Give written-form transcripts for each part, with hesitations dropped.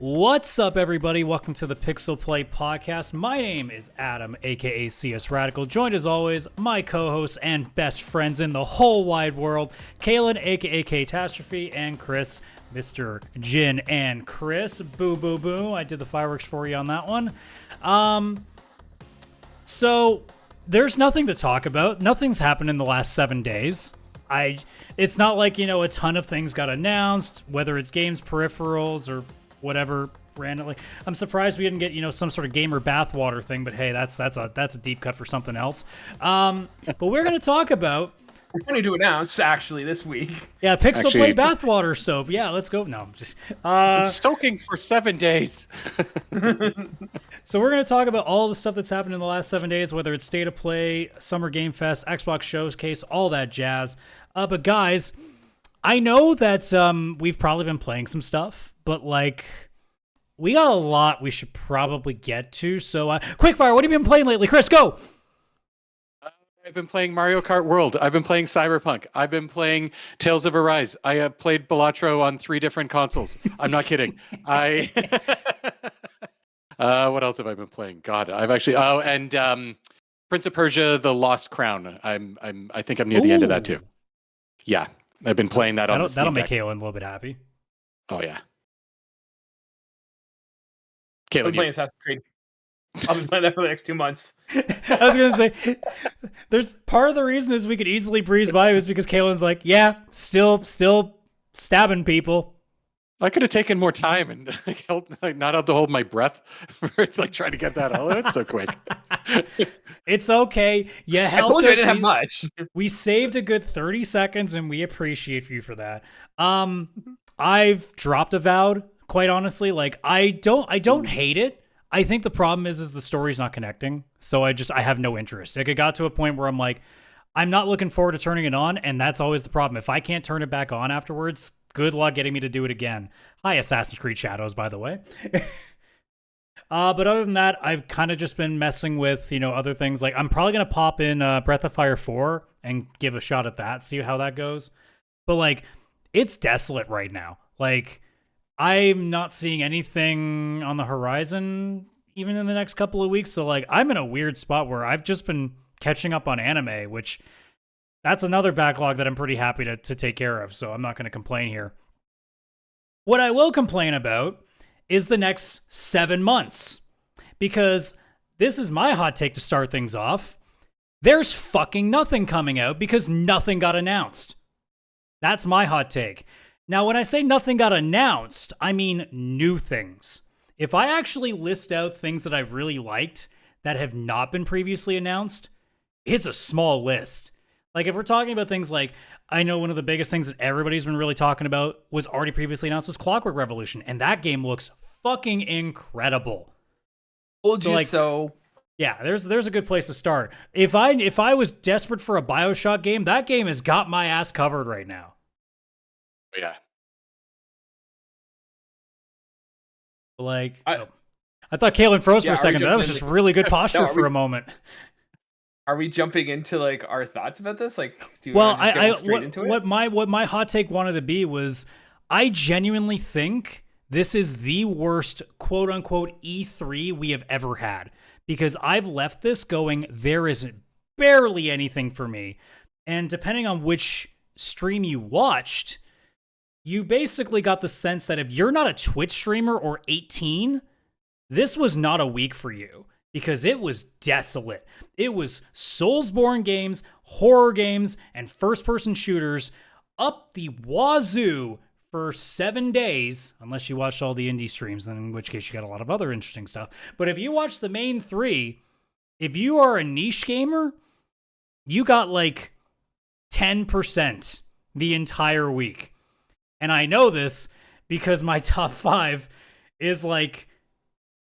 What's up, everybody? Welcome to the PixelPlay Podcast. My name is Adam, aka CS Radical, joined as always my co-hosts and best friends in the whole wide world, Kaylan, aka Catastrophe, and Chris, Mr. Jin and Chris. Boo, boo, boo. I did the fireworks for you on that one. So there's nothing to talk about. Nothing's happened in the last 7 days. It's not like, a ton of things got announced, whether it's games, peripherals, or whatever randomly. I'm surprised we didn't get, some sort of gamer bathwater thing, but hey, that's a deep cut for something else. But we're going to talk about... We're going to announce, actually, this week. Yeah, PixelPlay bathwater soap. Yeah, let's go. No, just... It's soaking for 7 days. So we're going to talk about all the stuff that's happened in the last 7 days, whether it's State of Play, Summer Game Fest, Xbox Showcase, all that jazz. But guys, I know that we've probably been playing some stuff, but we got a lot we should probably get to. So quickfire, what have you been playing lately? Chris, go! I've been playing Mario Kart World. I've been playing Cyberpunk. I've been playing Tales of Arise. I have played Balatro on 3 different consoles. I'm not kidding. What else have I been playing? God, I've actually... Oh, and Prince of Persia: The Lost Crown. I think I'm near the end of that too. Yeah, I've been playing that on the Steam That'll make Deck. Kaylan a little bit happy. Oh yeah. I've been Kaylan, playing Assassin's Creed. I'll be playing that for the next 2 months. I was gonna say, there's part of the reason is we could easily breeze by is because Kaylan's like, yeah, still stabbing people. I could have taken more time and not had to hold my breath for trying to get that all out so quick. It's okay. You helped I told you us. I didn't have much. We saved a good 30 seconds, and we appreciate you for that. I've dropped Avowed, quite honestly. I don't hate it. I think the problem is the story's not connecting, so I have no interest. It got to a point where I'm like, I'm not looking forward to turning it on, and that's always the problem. If I can't turn it back on afterwards, good luck getting me to do it again. Hi, Assassin's Creed Shadows, by the way. But other than that, I've kind of just been messing with, other things. I'm probably going to pop in Breath of Fire 4 and give a shot at that, see how that goes. But, it's desolate right now. I'm not seeing anything on the horizon even in the next couple of weeks. So, I'm in a weird spot where I've just been catching up on anime, which that's another backlog that I'm pretty happy to take care of. So I'm not going to complain here. What I will complain about is the next 7 months, because this is my hot take to start things off. There's fucking nothing coming out because nothing got announced. That's my hot take. Now, when I say nothing got announced, I mean new things. If I actually list out things that I really liked that have not been previously announced, it's a small list. If we're talking about things I know one of the biggest things that everybody's been really talking about was already previously announced was Clockwork Revolution, and that game looks fucking incredible. Told you so. Yeah, there's a good place to start. If I was desperate for a BioShock game, that game has got my ass covered right now. Yeah. I thought Kaylan froze for a second. That was just really good posture for a moment. Are we jumping into our thoughts about this? Do you well, want to just get straight into it? What my hot take wanted to be was, I genuinely think this is the worst quote unquote E3 we have ever had, because I've left this going, there is barely anything for me, and depending on which stream you watched, you basically got the sense that if you're not a Twitch streamer or 18, this was not a week for you, because it was desolate. It was Soulsborne games, horror games, and first-person shooters up the wazoo for 7 days, unless you watched all the indie streams, then in which case you got a lot of other interesting stuff. But if you watch the main 3, if you are a niche gamer, you got 10% the entire week. And I know this because my top 5 is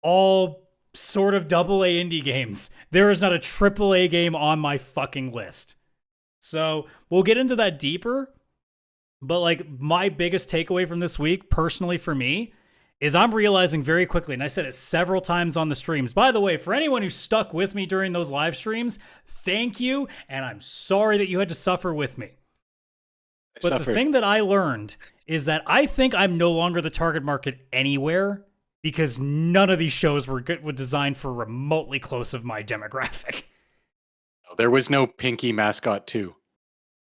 all sort of AA indie games. There is not a AAA game on my fucking list. So we'll get into that deeper. But my biggest takeaway from this week, personally for me, is I'm realizing very quickly, and I said it several times on the streams. By the way, for anyone who stuck with me during those live streams, thank you, and I'm sorry that you had to suffer with me. But the thing that I learned is that I think I'm no longer the target market anywhere because none of these shows were designed for remotely close of my demographic. There was no Pinky Mascot 2.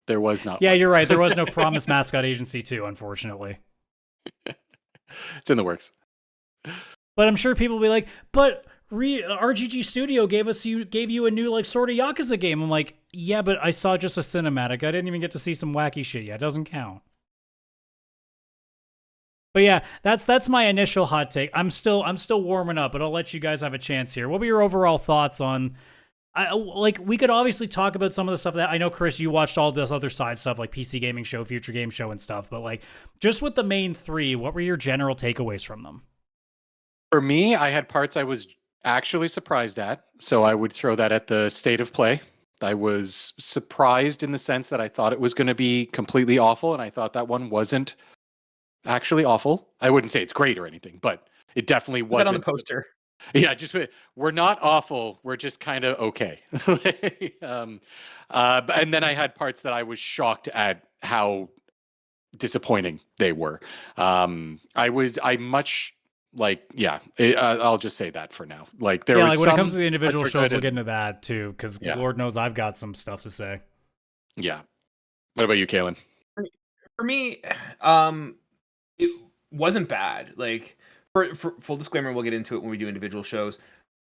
There was not. Yeah, one. you're right. There was no Promise Mascot Agency 2, unfortunately. It's in the works. But I'm sure people will be like, but RGG Studio gave you a new like sort of Yakuza game. I'm like, yeah, but I saw just a cinematic. I didn't even get to see some wacky shit yet. It doesn't count. But yeah, that's my initial hot take. I'm still warming up, but I'll let you guys have a chance here. What were your overall thoughts on? We could obviously talk about some of the stuff that I know, Chris, you watched all this other side stuff like PC Gaming Show, Future Game Show, and stuff. But like, just with the main three, what were your general takeaways from them? For me, I had parts I was actually surprised at, so I would throw that at the state of play. I was surprised in the sense that I thought it was going to be completely awful, and I thought that one wasn't actually awful. I wouldn't say it's great or anything, but it definitely wasn't. On the poster. Yeah, just we're not awful. We're just kind of okay. And then I had parts that I was shocked at how disappointing they were. I'll just say that for now. Like there was when it comes to the individual shows, we'll get into that too, because Lord knows I've got some stuff to say. Yeah. What about you, Kaylan? For me, it wasn't bad. Like for full disclaimer, we'll get into it when we do individual shows.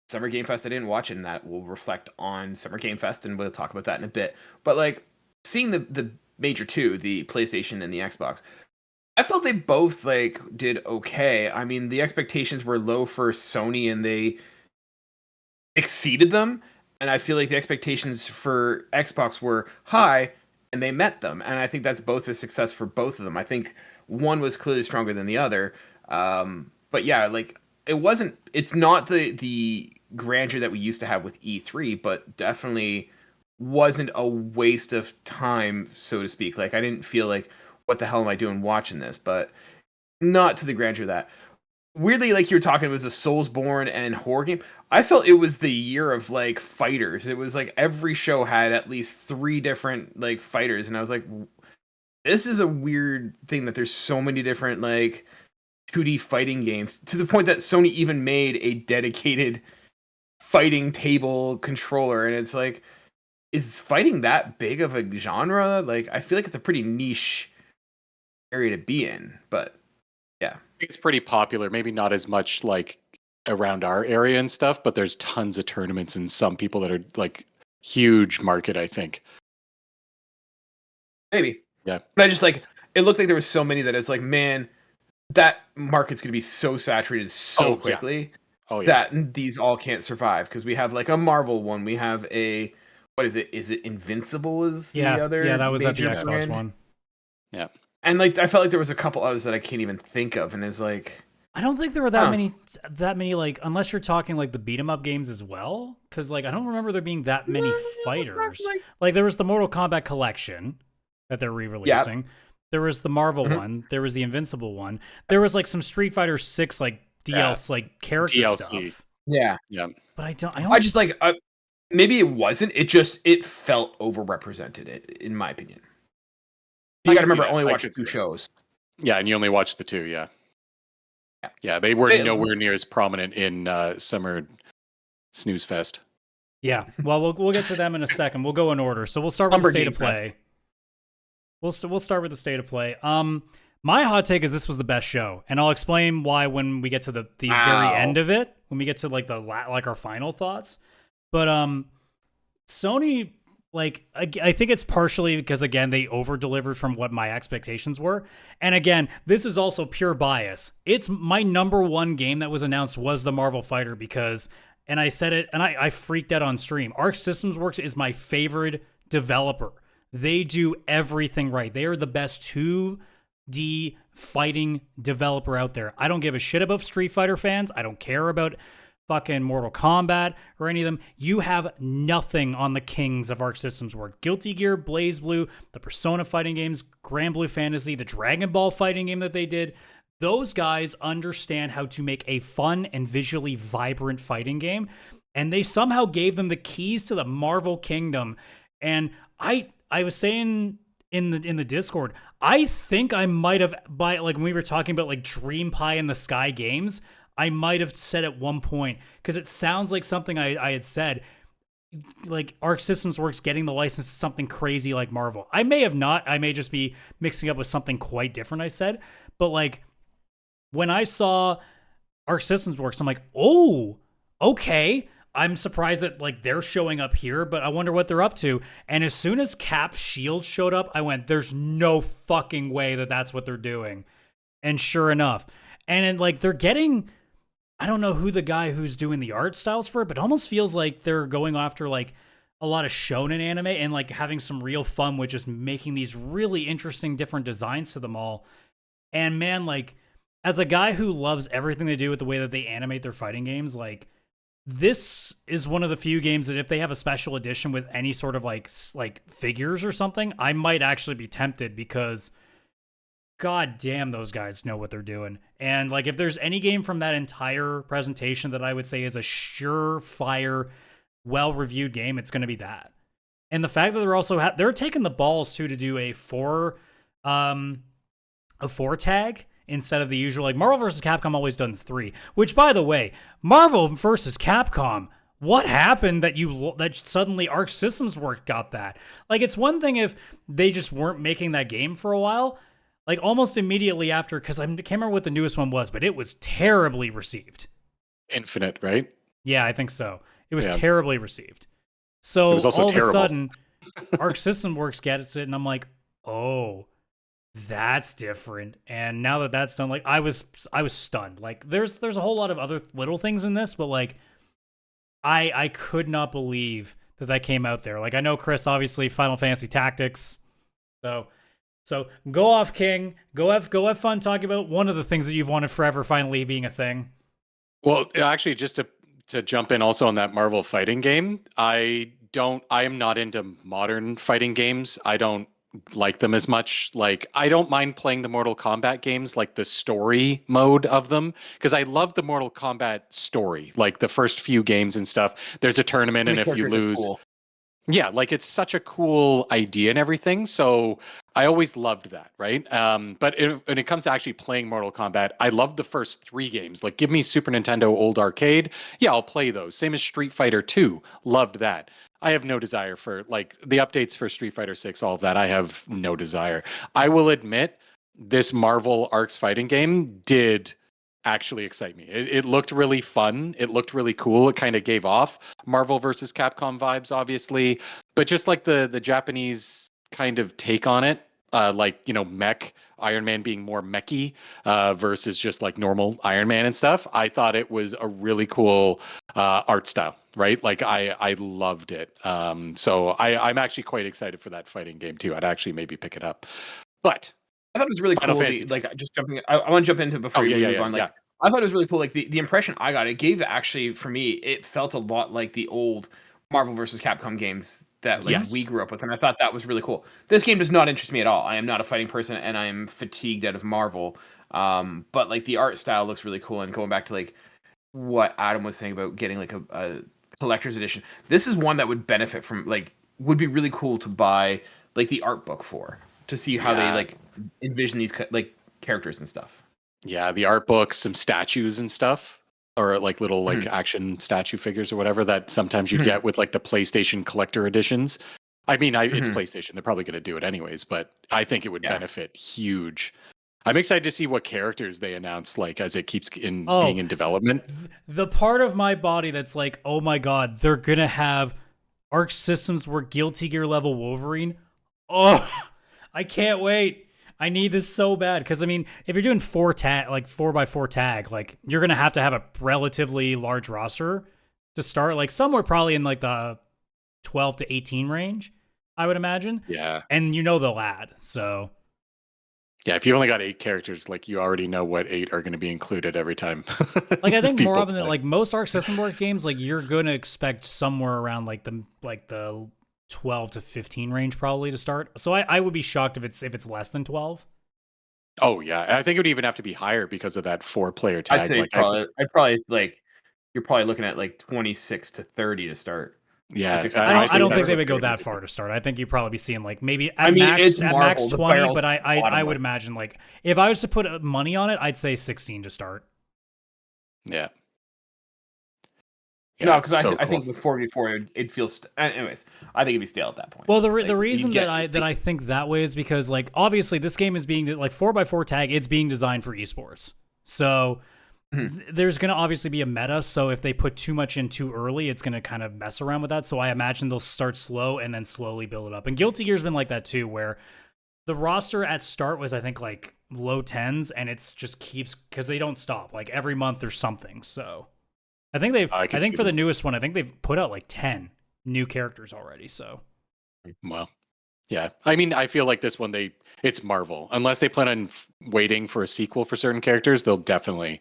Summer Game Fest, I didn't watch it, and that will reflect on Summer Game Fest, and we'll talk about that in a bit. But like seeing the major two, the PlayStation and the Xbox, I felt they both like did okay. I mean, the expectations were low for Sony, and they exceeded them. And I feel like the expectations for Xbox were high, and they met them. And I think that's both a success for both of them. I think one was clearly stronger than the other. But yeah, like it's not the grandeur that we used to have with E3, but definitely wasn't a waste of time, so to speak. Like I didn't feel like, what the hell am I doing watching this? But not to the grandeur of that. Weirdly, like you were talking, it was a Soulsborne and horror game. I felt it was the year of like fighters. It was like every show had at least 3 different like fighters, and I was like, this is a weird thing that there's so many different like 2D fighting games, to the point that Sony even made a dedicated fighting table controller. And it's like, is fighting that big of a genre? Like, I feel like it's a pretty niche area to be in, but yeah. It's pretty popular, maybe not as much like around our area and stuff, but there's tons of tournaments and some people that are like huge market, I think. Maybe. Yeah. But I just like, it looked like there was so many that it's like, man, that market's going to be so saturated so quickly that these all can't survive, because we have like a Marvel one, we have a, what is it? Is it Invincible is the other? Yeah, that was at the Xbox brand one. Yeah. And like I felt like there was a couple others that I can't even think of, and it's like, I don't think there were that many like, unless you're talking like the beat 'em up games as well, because like I don't remember there being that many fighters. Like there was the Mortal Kombat collection that they're re-releasing. There was the Marvel one. There was the Invincible one. There was like some Street Fighter 6 like DLC like character DLC stuff. Yeah. But I don't. I just like maybe it wasn't. It felt overrepresented, in my opinion. You got to remember, I only watched 2 shows. Yeah, and you only watched the 2. Yeah. Yeah, they were nowhere near as prominent in Summer Snooze Fest. Yeah. Well, we'll get to them in a second. We'll go in order. So we'll start with the state of play. We'll start with the state of play. My hot take is this was the best show, and I'll explain why when we get to the very end of it, when we get to like our final thoughts. But Sony, like I think it's partially because again they over-delivered from what my expectations were, and again this is also pure bias. It's my number one game that was announced was the Marvel Fighter because, and I said it, and I freaked out on stream. Arc Systems Works is my favorite developer. They do everything right. They are the best 2D fighting developer out there. I don't give a shit about Street Fighter fans. I don't care about fucking Mortal Kombat or any of them. You have nothing on the kings of Arc Systems Works. Guilty Gear, BlazBlue, the Persona fighting games, Grand Blue Fantasy, the Dragon Ball fighting game that they did. Those guys understand how to make a fun and visually vibrant fighting game, and they somehow gave them the keys to the Marvel Kingdom. And I was saying in the Discord, I think I might have, by like when we were talking about like Dream Pie in the Sky games, I might have said at one point, because it sounds like something I had said, like Arc Systems Works getting the license to something crazy like Marvel. I may have not. I may just be mixing up with something quite different I said. But like when I saw Arc Systems Works, I'm like, oh, okay. I'm surprised that like they're showing up here, but I wonder what they're up to. And as soon as Cap's shield showed up, I went, there's no fucking way that that's what they're doing. And sure enough. And then like they're getting, I don't know who the guy who's doing the art styles for it, but it almost feels like they're going after like a lot of shonen anime and like having some real fun with just making these really interesting different designs to them all. And man, like as a guy who loves everything they do with the way that they animate their fighting games, like this is one of the few games that if they have a special edition with any sort of like figures or something, I might actually be tempted because God damn, those guys know what they're doing. And like, if there's any game from that entire presentation that I would say is a surefire, well-reviewed game, it's going to be that. And the fact that they're also they're taking the balls too to do a four tag instead of the usual, like Marvel vs. Capcom always does 3. Which, by the way, Marvel vs. Capcom. What happened that suddenly Arc Systems Works got that? Like, it's one thing if they just weren't making that game for a while. Like, almost immediately after, because I can't remember what the newest one was, but it was terribly received. Infinite, right? Yeah, I think so. It was terribly received. So, it was also all terrible. Of a sudden, Arc System Works gets it, and I'm like, oh, that's different. And now that that's done, like, I was stunned. Like, there's a whole lot of other little things in this, but, like, I could not believe that came out there. Like, I know Chris, obviously, Final Fantasy Tactics, So go off, King. Go have fun talking about one of the things that you've wanted forever finally being a thing. Well, actually, just to jump in also on that Marvel fighting game, I am not into modern fighting games. I don't like them as much. Like, I don't mind playing the Mortal Kombat games, like the story mode of them, because I love the Mortal Kombat story, like the first few games and stuff. There's a tournament, and if you lose, yeah, like it's such a cool idea and everything. So I always loved that, right? But when it comes to actually playing Mortal Kombat, I love the first 3 games. Like, give me Super Nintendo old arcade. Yeah, I'll play those. Same as Street Fighter 2. Loved that. I have no desire for, like, the updates for Street Fighter 6, all of that. I have no desire. I will admit, this Marvel Arcs fighting game did actually excite me. It looked really fun. It looked really cool. It kind of gave off Marvel versus Capcom vibes, obviously, but just like the Japanese kind of take on it, like, you know, mech Iron Man being more mechy versus just like normal Iron Man and stuff. I thought it was a really cool art style, right? Like I loved it. So I'm actually quite excited for that fighting game too. I'd actually maybe pick it up, but I thought it was really cool. Just jumping, I want to jump into before you move on. Like, I thought it was really cool. Like the impression I got, it gave actually for me, it felt a lot like the old Marvel versus Capcom games that we grew up with, and I thought that was really cool. This game does not interest me at all. I am not a fighting person, and I am fatigued out of Marvel. But like the art style looks really cool, and going back to like what Adam was saying about getting like a collector's edition, this is one that would benefit from, like, would be really cool to buy like the art book for, to see how they like envision these like characters and stuff. Yeah, the art book, some statues and stuff, or like little like action statue figures or whatever that sometimes you get with like the PlayStation collector editions. I mean, it's PlayStation. They're probably going to do it anyways, but I think it would benefit huge. I'm excited to see what characters they announce, like, as it keeps being in development. The part of my body that's like, oh my God, they're going to have Arc Systems Works Guilty Gear level Wolverine. Oh, I can't wait. I need this so bad. Because, I mean, if you're doing 4x4 tag, like, you're going to have a relatively large roster to start. Like, somewhere probably in, like, the 12 to 18 range, I would imagine. Yeah. And you know they'll add, so... Yeah, if you only got 8 characters, like, you already know what 8 are going to be included every time. Like, I think more often than, like, most Arc System Works games, like, you're going to expect somewhere around, like, the 12 to 15 range probably to start. So I would be shocked if it's less than 12. Oh yeah, I think it would even have to be higher because of that 4-player tag. I'd say like, I'd probably like, you're probably looking at like 26 to 30 to start. Yeah, I don't think they would go that far to start. I think you'd probably be seeing like maybe at max 20, but I would imagine, like, if I was to put money on it, I'd say 16 to start. Yeah. No, because so I cool. think with 4v4 it feels. Anyways, I think it'd be stale at that point. Well, the Like, reason you that get- I think that way is because like obviously this game is being like 4x4 tag. It's being designed for esports, so there's going to obviously be a meta. So if they put too much in too early, it's going to kind of mess around with that. So I imagine they'll start slow and then slowly build it up. And Guilty Gear's been like that too, where the roster at start was I think like low 10s, and it's just keeps because they don't stop. Like every month there's something. So I think I think for the newest one, I think they've put out like 10 new characters already. So, well, yeah. I mean, I feel like this one it's Marvel. Unless they plan on waiting for a sequel for certain characters, they'll definitely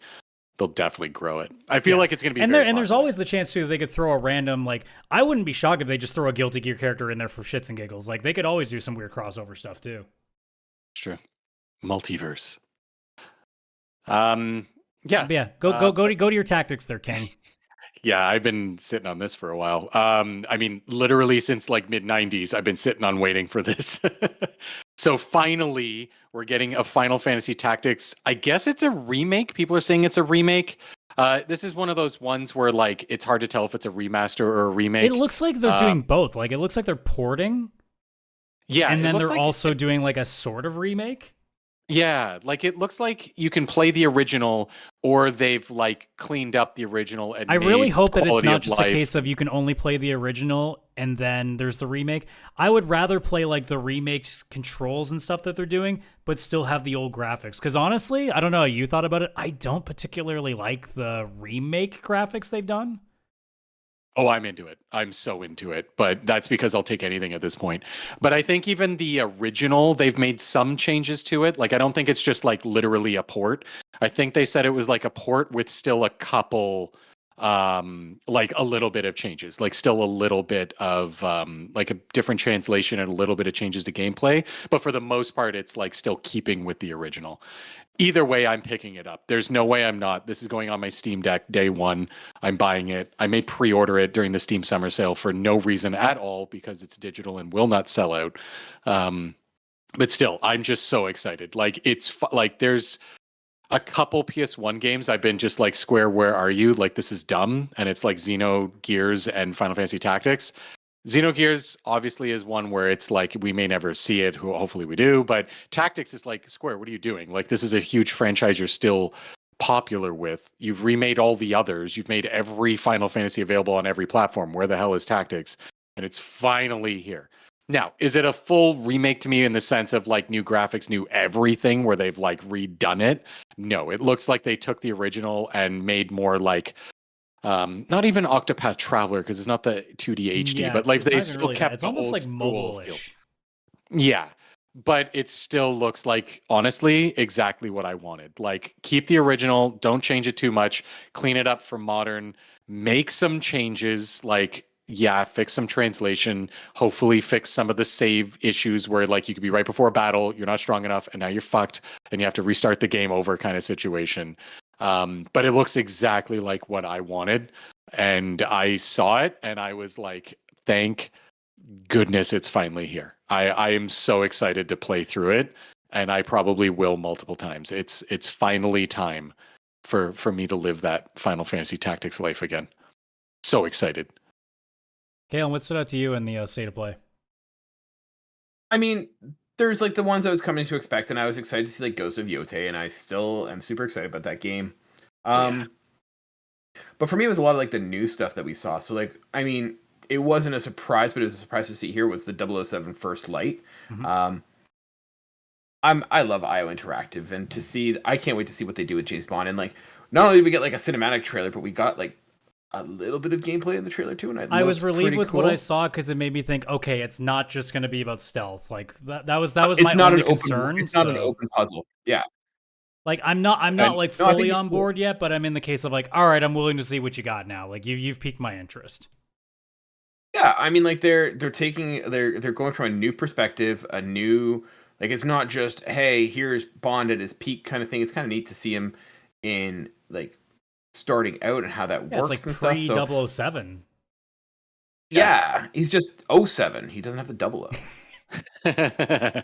grow it. I feel like it's going to be and very there's popular. always the chance too that they could throw a random like I wouldn't be shocked if they just throw a Guilty Gear character in there for shits and giggles. Like they could always do some weird crossover stuff too. True. Multiverse. Yeah. But yeah, go to your tactics there, King. Yeah, I've been sitting on this for a while. I mean, literally since like mid 90s, I've been sitting on waiting for this. So finally, we're getting a Final Fantasy Tactics. I guess it's a remake. People are saying it's a remake. This is one of those ones where like it's hard to tell if it's a remaster or a remake. It looks like they're doing both. Like it looks like they're porting. Yeah, and then they're also doing like a sort of remake. Yeah, like it looks like you can play the original, or they've like cleaned up the original. And I really hope that it's quality not of just life. a case of you can only play the original and then there's the remake. I would rather play like the remake controls and stuff that they're doing, but still have the old graphics. Because honestly, I don't know how you thought about it. I don't particularly like the remake graphics they've done. Oh, I'm into it. I'm so into it. But that's because I'll take anything at this point. But I think even the original, they've made some changes to it. Like, I don't think it's just like literally a port. I think they said it was like a port with still a couple, like a little bit of changes, like still a little bit of like a different translation and a little bit of changes to gameplay. But for the most part, it's like still keeping with the original. Either way, I'm picking it up. There's no way I'm not. This is going on my Steam Deck day one. I'm buying it. I may pre-order it during the Steam Summer Sale for no reason at all because it's digital and will not sell out. But still, I'm just so excited. Like like there's a couple PS1 games I've been just like, Square, where are you? Like this is dumb, and it's like Xenogears and Final Fantasy Tactics. Xenogears obviously is one where it's like we may never see it. Hopefully we do. But Tactics is like, Square, what are you doing? Like this is a huge franchise you're still popular with. You've remade all the others. You've made every Final Fantasy available on every platform. Where the hell is Tactics? And it's finally here. Now, is it a full remake to me in the sense of like new graphics, new everything where they've like redone it? No, it looks like they took the original and made more like not even Octopath Traveler because it's not the 2D HD, but like they still kept it's almost like mobile-ish. Yeah, but it still looks like, honestly, exactly what I wanted. Like, keep the original, don't change it too much, clean it up for modern, make some changes, like, yeah, fix some translation, hopefully fix some of the save issues where, like, you could be right before a battle, you're not strong enough, and now you're fucked, and you have to restart the game over kind of situation. But it looks exactly like what I wanted, and I saw it, and I was like, thank goodness it's finally here. I am so excited to play through it, and I probably will multiple times. It's finally time for me to live that Final Fantasy Tactics life again. So excited. Kaylan, what stood out to you in the state of play? I mean, there's like the ones I was coming to expect, and I was excited to see like Ghost of Yotei, and I still am super excited about that game. But for me, it was a lot of like the new stuff that we saw. So like, I mean, it wasn't a surprise, but it was a surprise to see here was the 007 First Light. Mm-hmm. I love IO Interactive, and I can't wait to see what they do with James Bond. And like, not only did we get like a cinematic trailer, but we got like a little bit of gameplay in the trailer too. And I was relieved with what I saw because it made me think, okay, it's not just going to be about stealth. Like that was my only concern. It's not an open puzzle. Yeah. Like I'm not like fully on board yet, but I'm in the case of like, all right, I'm willing to see what you got now. Like you've piqued my interest. Yeah, I mean, like they're going from a new perspective, a new, like it's not just, hey, here's Bond at his peak kind of thing. It's kind of neat to see him in like starting out and how that works, it's like and stuff. Pre 007. Yeah, he's just 07. He doesn't have the 00.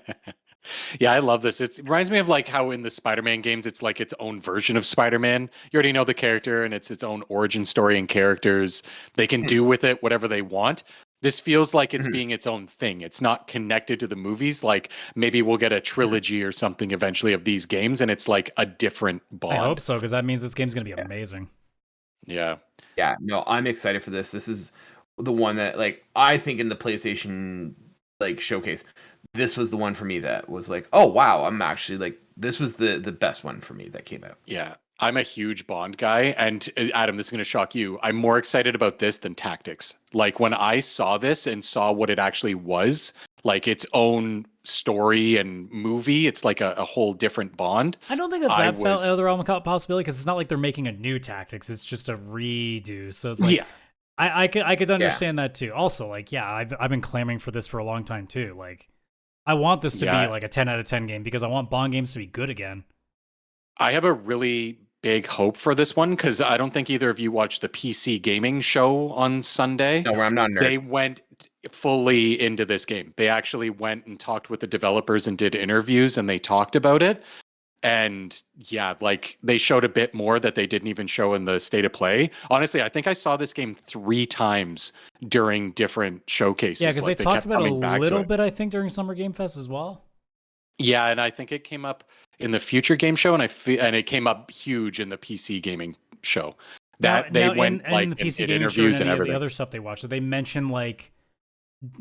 Yeah, I love this. It reminds me of like how in the Spider-Man games, it's like its own version of Spider-Man. You already know the character and it's its own origin story and characters. They can do with it whatever they want. This feels like it's Mhm. being its own thing. It's not connected to the movies. Like maybe we'll get a trilogy or something eventually of these games and it's like a different Bond. I hope so, because that means this game's going to be Yeah. amazing. Yeah. Yeah, no, I'm excited for this. This is the one that, like, I think in the PlayStation like showcase, this was the one for me that was like, oh wow, I'm actually like, this was the best one for me that came out. Yeah. I'm a huge Bond guy. And Adam, this is going to shock you. I'm more excited about this than Tactics. Like when I saw this and saw what it actually was, like its own story and movie, it's like a whole different Bond. I don't think that's that felt out of the realm of possibility, because it's not like they're making a new Tactics. It's just a redo. So it's like, Yeah. I could understand that too. Also, like, yeah, I've been clamoring for this for a long time too. Like, I want this to be like a 10 out of 10 game because I want Bond games to be good again. I have a really big hope for this one because I don't think either of you watched the PC gaming show on Sunday. No, I'm not a nerd. They went fully into this game. They actually went and talked with the developers and did interviews and they talked about it. And yeah, like they showed a bit more that they didn't even show in the state of play. Honestly, I think I saw this game 3 times during different showcases. Yeah, because Like, they talked kept about it coming a back to little it. bit, I think, during Summer Game Fest as well. Yeah, and I think it came up in the future game show, and and it came up huge in the PC gaming show. That they went in the PC did gaming interviews show and any of everything. the other stuff they watched. Did they mention like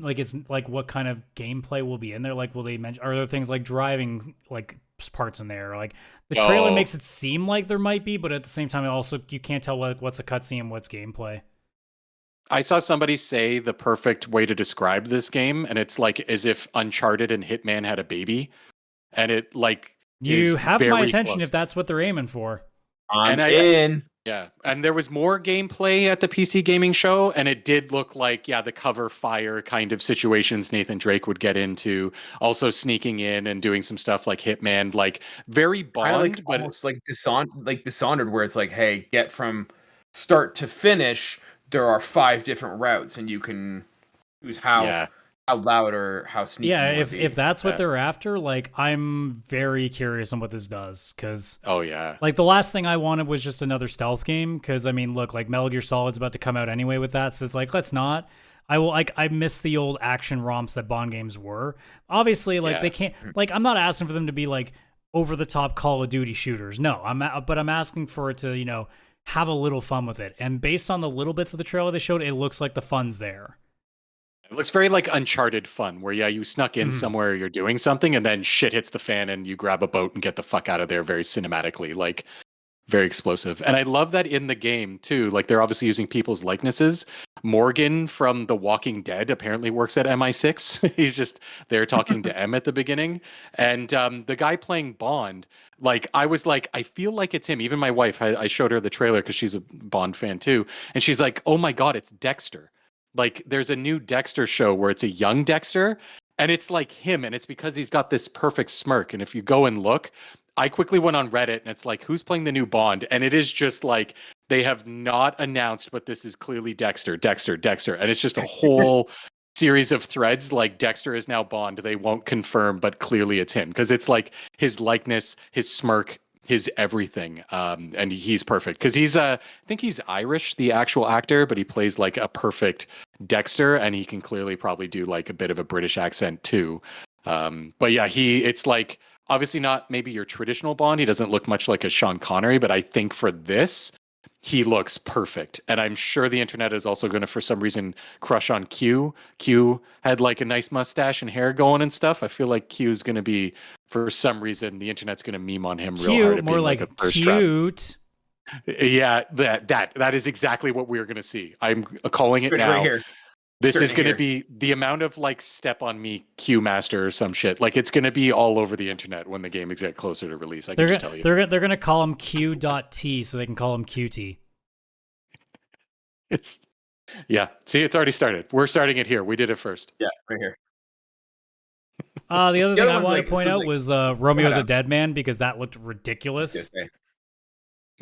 it's like what kind of gameplay will be in there? Like, will they mention? Are there things like driving like parts in there? Like the trailer Oh. makes it seem like there might be, but at the same time, it also you can't tell what's a cutscene and what's gameplay. I saw somebody say the perfect way to describe this game, and it's like as if Uncharted and Hitman had a baby, and it like You is have my very attention close. if that's what they're aiming for. I'm And in. Yeah, and there was more gameplay at the PC gaming show, and it did look like, yeah, the cover fire kind of situations Nathan Drake would get into, also sneaking in and doing some stuff like Hitman, like very Kind of Bond, like but almost like Dishonored, where it's like, hey, get from start to finish. There are 5 different routes, and you can choose yeah, how loud or how sneaky. Yeah, you wanna if be. that's what Yeah. they're after, like I'm very curious on what this does, because oh yeah, like the last thing I wanted was just another stealth game. Because I mean, look, like Metal Gear Solid's about to come out anyway with that, so it's like let's not. I miss the old action romps that Bond games were. Obviously, like Yeah. they can't. Like I'm not asking for them to be like over the top Call of Duty shooters. No, but I'm asking for it to have a little fun with it. And based on the little bits of the trailer they showed, it looks like the fun's there. it looks very like Uncharted fun, where yeah, you snuck in Mhm. somewhere, you're doing something, and then shit hits the fan, and you grab a boat and get the fuck out of there very cinematically, like very explosive. And I love that in the game too. Like they're obviously using people's likenesses. Morgan from The Walking Dead apparently works at MI6. He's just there talking to M at the beginning. And the guy playing Bond, like I was like, I feel like it's him. Even my wife, I showed her the trailer because she's a Bond fan too, and she's like, oh my god, it's Dexter. Like there's a new Dexter show where it's a young Dexter, and it's like him, and it's because he's got this perfect smirk. And if you go and look, I quickly went on Reddit and it's like, who's playing the new Bond? And it is just like they have not announced, but this is clearly Dexter. And it's just a whole series of threads like Dexter is now Bond. They won't confirm, but clearly it's him because it's like his likeness, his smirk, his everything. And he's perfect because I think he's Irish, the actual actor, but he plays like a perfect Dexter, and he can clearly probably do like a bit of a British accent too. But yeah, it's like obviously not maybe your traditional Bond. He doesn't look much like a Sean Connery, but I think for this, he looks perfect. And I'm sure the internet is also going to, for some reason, crush on Q. Q had like a nice mustache and hair going and stuff. I feel like Q is going to be, for some reason, the internet's going to meme on him real hard. Cute, at more being like a thirst trap. cute. Yeah, that is exactly what we're going to see. I'm calling it Right now. here. This is Starting going to be the amount of like step on me Q master or some shit. Like it's going to be all over the internet when the game is get closer to release. I can just tell you. They're gonna call him Q.T so they can call him QT. It's yeah. See, it's already started. We're starting it here. We did it first. Yeah, right here. The other thing other I one's want like- to point so, out like- was Romeo's a Adam. Dead Man, because that looked ridiculous. Yes, eh.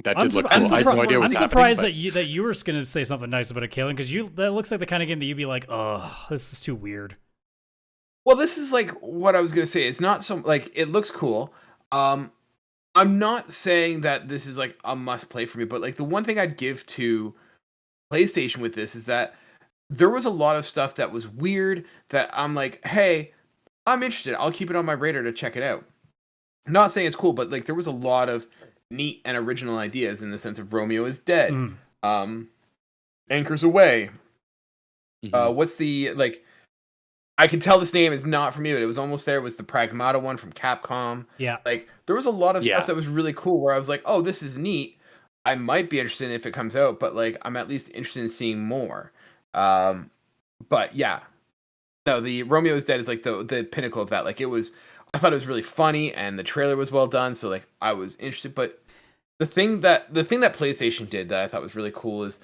That I'm, did look I'm cool. I have no idea I'm what's surprised happening, that you were going to say something nice about it, Kaylan, because that looks like the kind of game that you'd be like, oh, this is too weird. Well, this is like what I was gonna say. It's not so like it looks cool. Um, I'm not saying that this is like a must play for me, but like the one thing I'd give to PlayStation with this is that there was a lot of stuff that was weird that I'm like, hey, I'm interested. I'll keep it on my radar to check it out. I'm not saying it's cool, but like there was a lot of neat and original ideas in the sense of Romeo is dead, Anchors Away. What's the like? I can tell this name is not for me, but it was almost there. It was the Pragmata one from Capcom. Yeah. Like there was a lot of stuff that was really cool where I was like, oh, this is neat. I might be interested in if it comes out, but like I'm at least interested in seeing more. But yeah. No, the Romeo is Dead is like the pinnacle of that. Like I thought it was really funny and the trailer was well done, so like I was interested. But the thing that PlayStation did that I thought was really cool is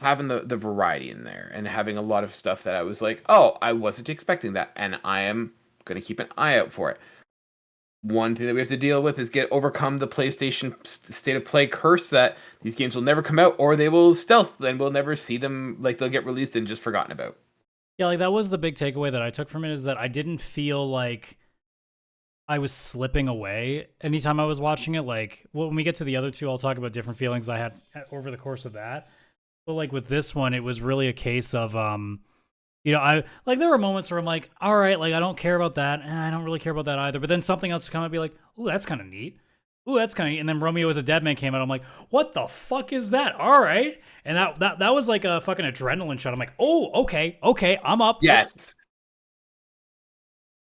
having the variety in there and having a lot of stuff that I was like, oh, I wasn't expecting that, and I am going to keep an eye out for it. One thing that we have to deal with is overcome the PlayStation State of Play curse that these games will never come out, or they will stealth and we'll never see them, like they'll get released and just forgotten about. Yeah, like that was the big takeaway that I took from it, is that I didn't feel like I was slipping away anytime I was watching it. Like when we get to the other two, I'll talk about different feelings I had over the course of that. But like with this one, it was really a case of, I like there were moments where I'm like, all right, like I don't care about that, and I don't really care about that either. But then something else would come and be like, ooh, that's kind of neat. Ooh, that's kind of neat. And then Romeo is a Dead Man came out. I'm like, what the fuck is that? All right, and that was like a fucking adrenaline shot. I'm like, oh, okay, I'm up. Yes.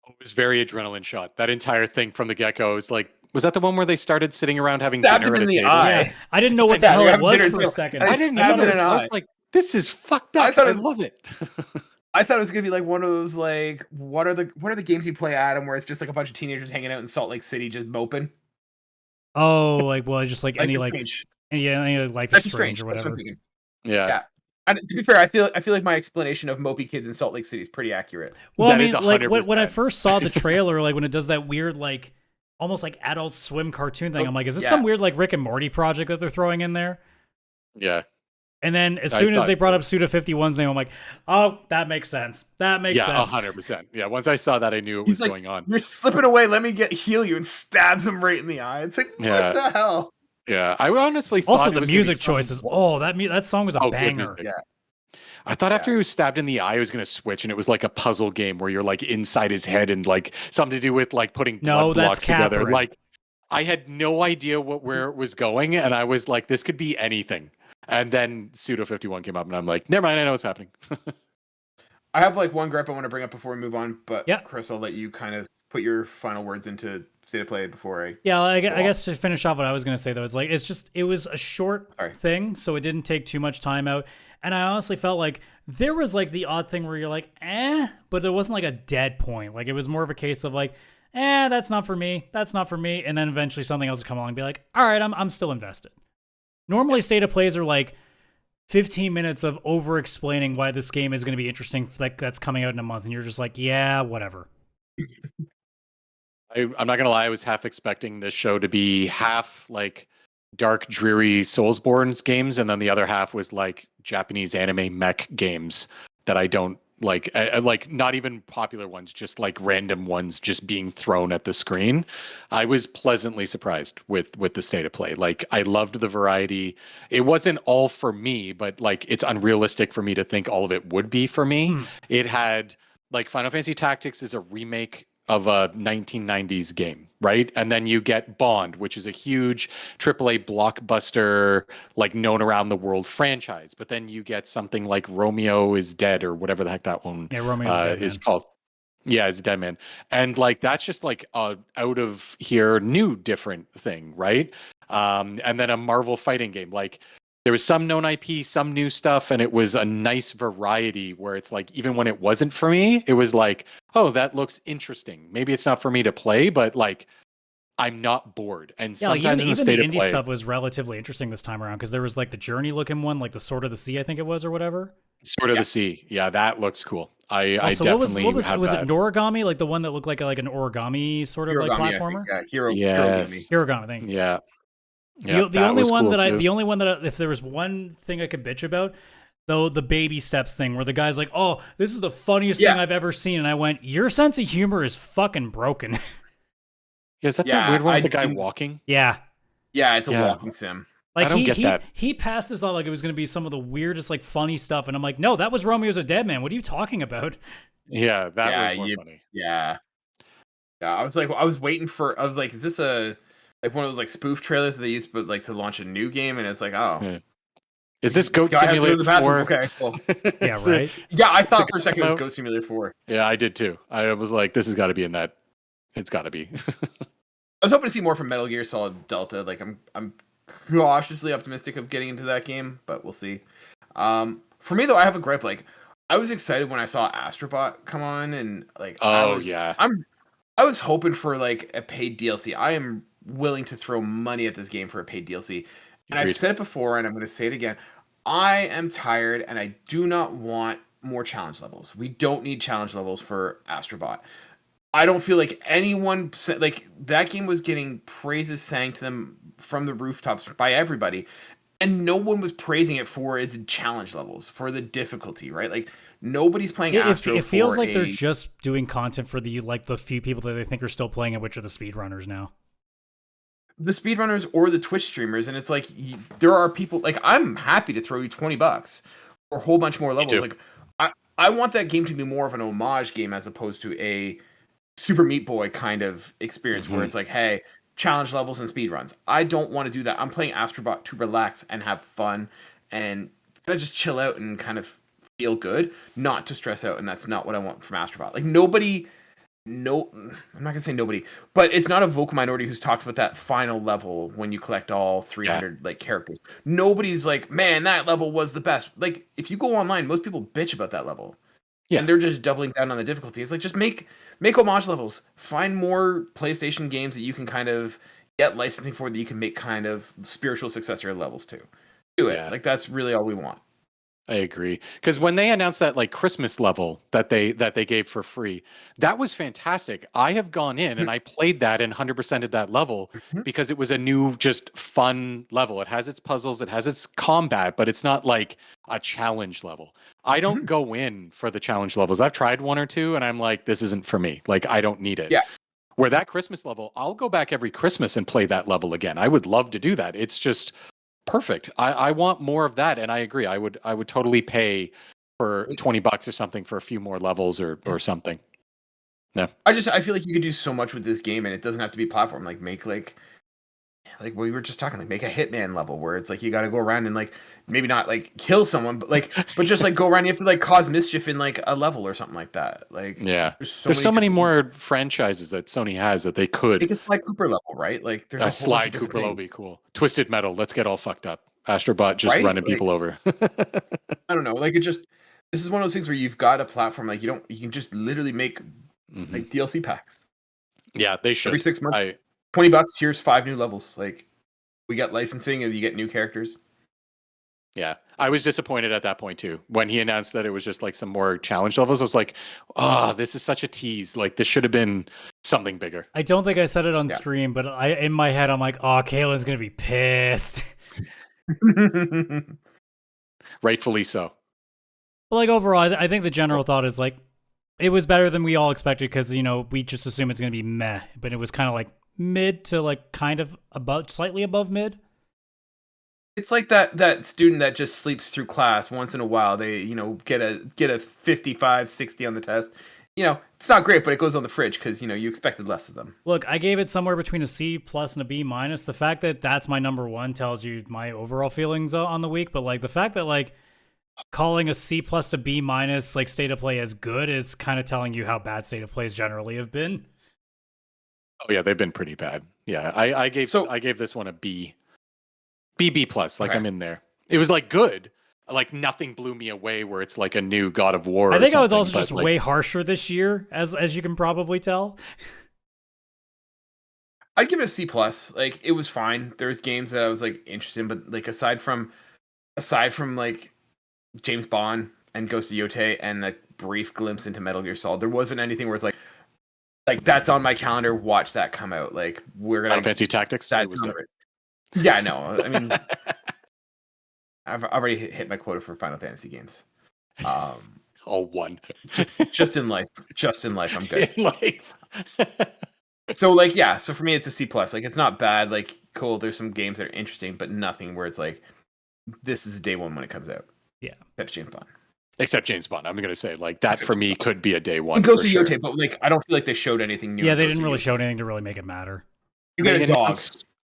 It was very adrenaline shot. That entire thing from the get-go is like, was that the one where they started sitting around having Stabbed dinner him at a in the table? eye. Yeah, I didn't know what the hell it was for a second. I didn't either. I was like, this is fucked up. I love it. I thought it was gonna be like one of those like what are the games you play, Adam, where it's just like a bunch of teenagers hanging out in Salt Lake City just moping. Oh, like well, just like any Life is Strange or whatever. Yeah. And to be fair, I feel like my explanation of mopey kids in Salt Lake City is pretty accurate. Well, I mean, like when I first saw the trailer, like when it does that weird like almost like Adult Swim cartoon thing, I'm like, is this some weird like Rick and Morty project that they're throwing in there? Yeah. And then as soon as they brought up Suda51's name, I'm like, oh, that makes sense. That makes sense. Yeah, 100%. Yeah, once I saw that, I knew it was going on. You're slipping away. Let me heal you, and stabs him right in the eye. It's like, what the hell? Yeah, I honestly thought also the music choices. Oh, that song was a banger. Yeah. I thought after he was stabbed in the eye, it was going to switch, and it was like a puzzle game where you're like inside his head and like something to do with like putting blood blocks together. Catherine. Like I had no idea where it was going, and I was like, this could be anything. And then Pseudo51 came up, and I'm like, never mind, I know what's happening. I have like one gripe I want to bring up before we move on, but Chris, I'll let you kind of put your final words into State of Play before I. Yeah, I guess to finish off what I was going to say though, is like it was a short thing, so it didn't take too much time out. And I honestly felt like there was like the odd thing where you're like, but there wasn't like a dead point. Like it was more of a case of like, that's not for me. That's not for me. And then eventually something else would come along and be like, all right, I'm still invested. Normally State of Plays are like 15 minutes of over explaining why this game is going to be interesting that's coming out in a month. And you're just like, yeah, whatever. I'm not going to lie. I was half expecting this show to be half like dark, dreary Soulsborne games, and then the other half was like Japanese anime mech games that I don't like. Like not even popular ones, just like random ones just being thrown at the screen. I was pleasantly surprised with the State of Play. Like I loved the variety. It wasn't all for me, but like it's unrealistic for me to think all of it would be for me. It had like Final Fantasy Tactics is a remake of a 1990s game, right? And then you get Bond, which is a huge AAA blockbuster, like known around the world franchise. But then you get something like Romeo is Dead or whatever the heck that one is called. Yeah, it's a Dead Man. And like that's just like a out of here new different thing, right? And then a Marvel fighting game. Like there was some known IP, some new stuff, and it was a nice variety where it's like, even when it wasn't for me, it was like, oh, that looks interesting. Maybe it's not for me to play, but like, I'm not bored. And sometimes in the State of Play, indie stuff was relatively interesting this time around because there was like the Journey looking one, like the Sword of the Sea, I think it was, or whatever. Sword of the Sea. Yeah, that looks cool. I definitely was it an origami, like the one that looked like an origami sort of like platformer? Hirogami thing. Yeah. The only one that if there was one thing I could bitch about, the baby steps thing where the guy's like, "Oh, this is the funniest thing I've ever seen," and I went, "Your sense of humor is fucking broken." Yeah, is that that weird one with the guy walking? Yeah. Yeah, it's a walking sim. Like I don't get that. He passed this off like it was going to be some of the weirdest, like, funny stuff, and I'm like, no, that was Romeo's a Dead Man. What are you talking about? Yeah, that was more funny. Yeah, I was waiting for. I was like, is this a like one of those like spoof trailers that they used, but like to launch a new game? And it's like, oh, Yeah. Is this Goat Simulator 4? Okay, cool. Yeah, right. Yeah, I thought for a second it was Goat Simulator 4. Yeah, I did too. I was like, this has got to be in that. It's got to be. I was hoping to see more from Metal Gear Solid Delta. Like, I'm cautiously optimistic of getting into that game, but we'll see. For me though, I have a gripe. Like, I was excited when I saw Astrobot come on, and like, I was hoping for like a paid DLC. I am willing to throw money at this game for a paid DLC. And I've said it before, and I'm going to say it again. I am tired, and I do not want more challenge levels. We don't need challenge levels for Astrobot. I don't feel like anyone like that game was getting praises sang to them from the rooftops by everybody, and no one was praising it for its challenge levels, for the difficulty, right? Like nobody's playing Astro. It feels like they're just doing content for the few people that they think are still playing it, which are the speedrunners now. The speedrunners or the Twitch streamers, and it's like there are people like I'm happy to throw you $20 or a whole bunch more levels. Like I want that game to be more of an homage game as opposed to a Super Meat Boy kind of experience where it's like, hey, challenge levels and speed runs. I don't want to do that. I'm playing Astrobot to relax and have fun and kind of just chill out and kind of feel good, not to stress out. And that's not what I want from Astrobot. Like I'm not gonna say nobody, but it's not a vocal minority who talks about that final level when you collect all 300 like characters. Nobody's like, man, that level was the best. Like if you go online, most people bitch about that level. Yeah. And they're just doubling down on the difficulty. It's like just make homage levels. Find more PlayStation games that you can kind of get licensing for that you can make kind of spiritual successor levels to. Do it. Like that's really all we want. I agree. Because when they announced that like Christmas level that they gave for free, that was fantastic. I have gone in and I played that and 100%ed that level because it was a new, just fun level. It has its puzzles, it has its combat, but it's not like a challenge level. I don't go in for the challenge levels. I've tried one or two and I'm like, this isn't for me. Like, I don't need it. Yeah. Where that Christmas level, I'll go back every Christmas and play that level again. I would love to do that. It's just perfect. I want more of that, and I agree. I would totally pay for $20 or something for a few more levels or something. No, I feel like you could do so much with this game, and it doesn't have to be platform. Like make like we were just talking, like make a Hitman level where it's like you got to go around and like maybe not like kill someone, but just like go around. You have to like cause mischief in like a level or something like that. Like there's so many more franchises that Sony has that they could make a Sly Cooper level, right? Like there's a Sly Cooper level would be cool. Twisted Metal, let's get all fucked up. Astrobot just running people over. I don't know. Like this is one of those things where you've got a platform like you can just literally make like DLC packs. Yeah, they should. Every 6 months. $20, here's 5 new levels. Like we got licensing and you get new characters. Yeah, I was disappointed at that point too. When he announced that it was just like some more challenge levels, I was like, oh, this is such a tease. Like this should have been something bigger. I don't think I said it on stream, but in my head, I'm like, oh, Kaylan's going to be pissed. Rightfully so. But like overall, I think the general thought is like, it was better than we all expected because, we just assume it's going to be meh, but it was kind of like mid to like kind of slightly above mid. It's like that student that just sleeps through class once in a while. They, get a 55, 60 on the test. It's not great, but it goes on the fridge because, you expected less of them. Look, I gave it somewhere between a C+ and a B-. The fact that that's my number one tells you my overall feelings on the week. But like the fact that like calling a C+ to B- like state of play as good is kind of telling you how bad state of plays generally have been. Oh yeah, they've been pretty bad. Yeah, I gave this one a B. B+, like okay. I'm in there. It was like good. Like nothing blew me away where it's like a new God of War. I think I was also just way harsher this year, as you can probably tell. I'd give it a C+. Like it was fine. There's games that I was like interested in, but like aside from like James Bond and Ghost of Yotei and a brief glimpse into Metal Gear Solid, there wasn't anything where it's like that's on my calendar. Watch that come out. Like we're gonna Final Fantasy Tactics. That's on it. Yeah, no. I mean, I've already hit my quota for Final Fantasy games. One. Just in life. Just in life, I'm good. In life. So like, yeah. So for me, it's a C+. Like, it's not bad. Like, cool. There's some games that are interesting, but nothing where it's like, this is day one when it comes out. Yeah. Except James Bond. I'm gonna say like that for me could be a day one. And Ghost of Yotei, but like, I don't feel like they showed anything new. Yeah, they didn't really show anything to really make it matter. You get a dog.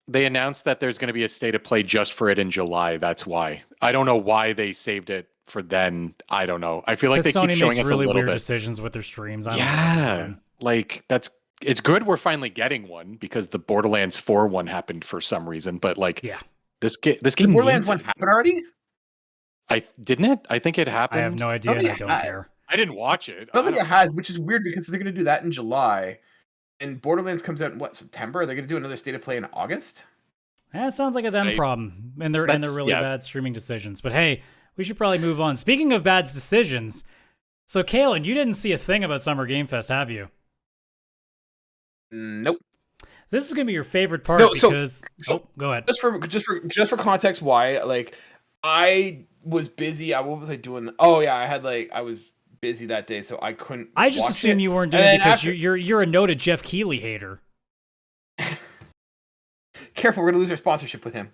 They announced that there's going to be a state of play just for it in July. That's why. I don't know why they saved it for then. I don't know. I feel like they Sony keep showing makes us really a little weird bit. decisions with their streams. Yeah, like it's good we're finally getting one because the Borderlands 4 one happened for some reason. But like, yeah, this game. The Borderlands one happened already. I didn't it. I think it happened. I have no idea. And I don't care. I didn't watch it. I don't think it has, which is weird because they're going to do that in July, and Borderlands comes out in what, September? Are they going to do another state of play in August? Yeah, it sounds like a them problem, and they're really bad streaming decisions. But hey, we should probably move on. Speaking of bad decisions, so Kaylan, you didn't see a thing about Summer Game Fest, have you? Nope. This is gonna be your favorite part because go ahead. Just for context, why like I was busy. What was I doing? Oh yeah, I was busy that day, so I couldn't. I just assumed you weren't doing it because you're a noted Jeff Keighley hater. Careful, we're gonna lose our sponsorship with him.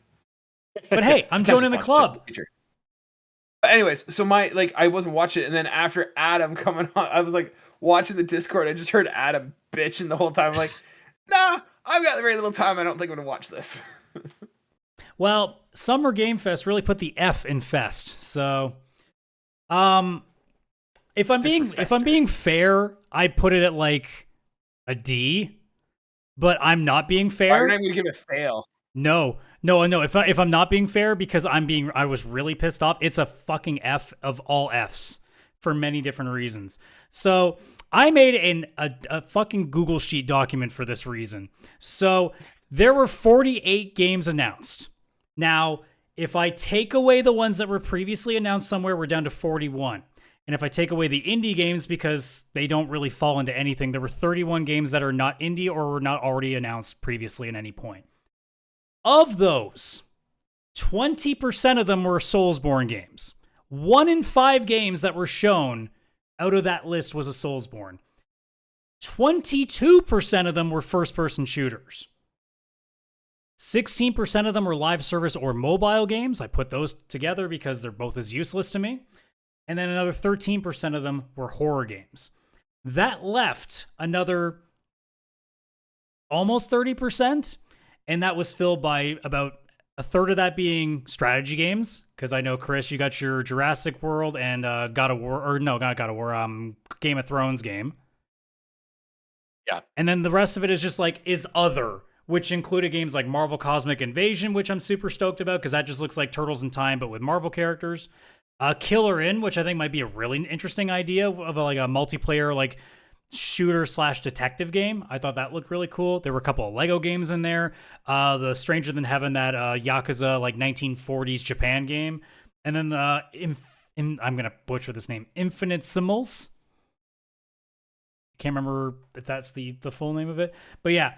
But hey, I'm joining the club. But anyways, so I wasn't watching it, and then after Adam coming on, I was like watching the Discord. I just heard Adam bitching the whole time. I'm like, nah, I've got very little time. I don't think I'm gonna watch this. Well, Summer Game Fest really put the F in fest. So, if I'm being fair, I put it at like a D. But I'm not being fair. I'm not going to give it a fail. No. If I'm not being fair because I was really pissed off, it's a fucking F of all Fs for many different reasons. So I made a fucking Google Sheet document for this reason. So there were 48 games announced. Now, if I take away the ones that were previously announced somewhere, we're down to 41. And if I take away the indie games because they don't really fall into anything, there were 31 games that are not indie or were not already announced previously at any point. Of those, 20% of them were Soulsborne games. 1 in 5 games that were shown out of that list was a Soulsborne. 22% of them were first-person shooters. 16% of them were live service or mobile games. I put those together because they're both as useless to me. And then another 13% of them were horror games. That left another almost 30%, and that was filled by about a third of that being strategy games, because I know, Chris, you got your Jurassic World and God of War, or no, not God of War, Game of Thrones game. Yeah. And then the rest of it is just like, is other, which included games like Marvel Cosmic Invasion, which I'm super stoked about, because that just looks like Turtles in Time, but with Marvel characters. Killer In, which I think might be a really interesting idea of like a multiplayer like shooter / detective game. I thought that looked really cool. There were a couple of Lego games in there. The Stranger Than Heaven, that Yakuza like 1940s Japan game, and then I'm gonna butcher this name, Infinitesimals. Can't remember if that's the full name of it, but yeah.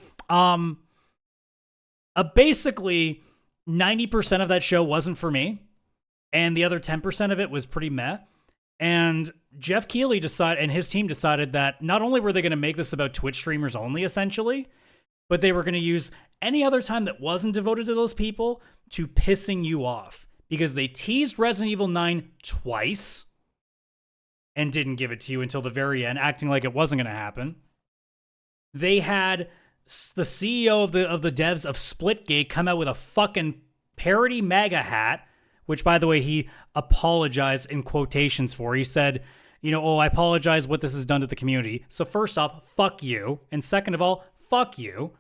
Basically 90% of that show wasn't for me. And the other 10% of it was pretty meh. And Jeff Keighley and his team decided that not only were they going to make this about Twitch streamers only, essentially, but they were going to use any other time that wasn't devoted to those people to pissing you off. Because they teased Resident Evil 9 twice and didn't give it to you until the very end, acting like it wasn't going to happen. They had the CEO of the devs of Splitgate come out with a fucking parody MAGA hat, which, by the way, he apologized in quotations for. He said, I apologize what this has done to the community. So first off, fuck you. And second of all, fuck you.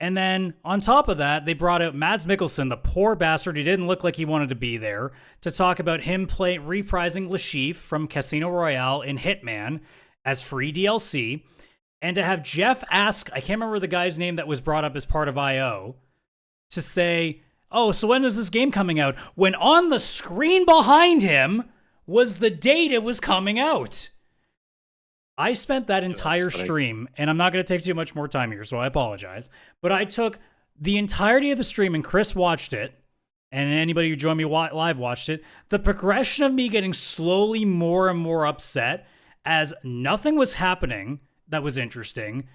And then on top of that, they brought out Mads Mikkelsen, the poor bastard who didn't look like he wanted to be there, to talk about him reprising Le Chiffre from Casino Royale in Hitman as free DLC. And to have Jeff ask, I can't remember the guy's name that was brought up as part of I.O., to say, oh, so when is this game coming out? When on the screen behind him was the date it was coming out. I spent that entire stream, and I'm not going to take too much more time here, so I apologize, but I took the entirety of the stream, and Chris watched it, and anybody who joined me live watched it, the progression of me getting slowly more and more upset as nothing was happening that was interesting.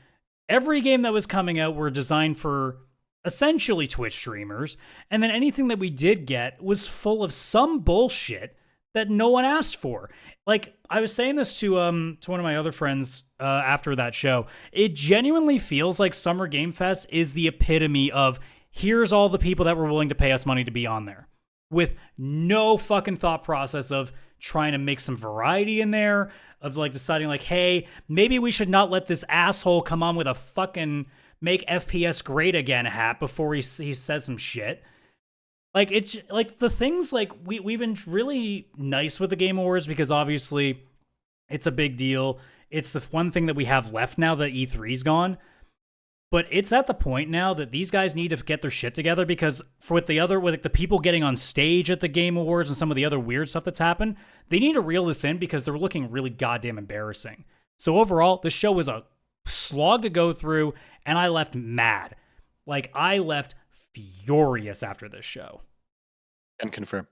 Every game that was coming out were designed for essentially Twitch streamers, and then anything that we did get was full of some bullshit that no one asked for. Like, I was saying this to one of my other friends after that show. It genuinely feels like Summer Game Fest is the epitome of here's all the people that were willing to pay us money to be on there, with no fucking thought process of trying to make some variety in there, of like deciding like, hey, maybe we should not let this asshole come on with a fucking make FPS great again hat before he says some shit. Like, it's like the things like we've been really nice with the Game Awards because obviously it's a big deal. It's the one thing that we have left now that E3's gone. But it's at the point now that these guys need to get their shit together because with the people getting on stage at the Game Awards and some of the other weird stuff that's happened, they need to reel this in because they're looking really goddamn embarrassing. So overall, this show was a slog to go through, and I left mad. Like, I left furious after this show. And confirm.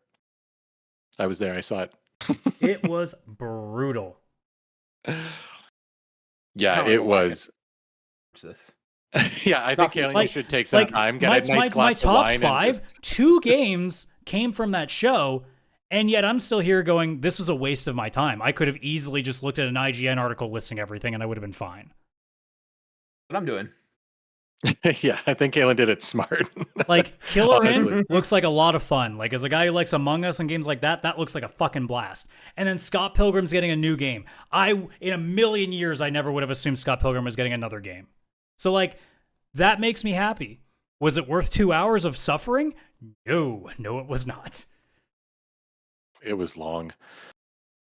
I was there. I saw it. It was brutal. Yeah, it was. This. Yeah, I think Kaylan, you should take some time, get a nice glass of wine. My top 5, 2 games came from that show, and yet I'm still here going, this was a waste of my time. I could have easily just looked at an IGN article listing everything, and I would have been fine. What I'm doing. Yeah, I think Kaylan did it smart. Like, Killer In looks like a lot of fun. Like, as a guy who likes Among Us and games like that, that looks like a fucking blast. And then Scott Pilgrim's getting a new game. In a million years, I never would have assumed Scott Pilgrim was getting another game. So, like, that makes me happy. Was it worth 2 hours of suffering? No, it was not. It was long.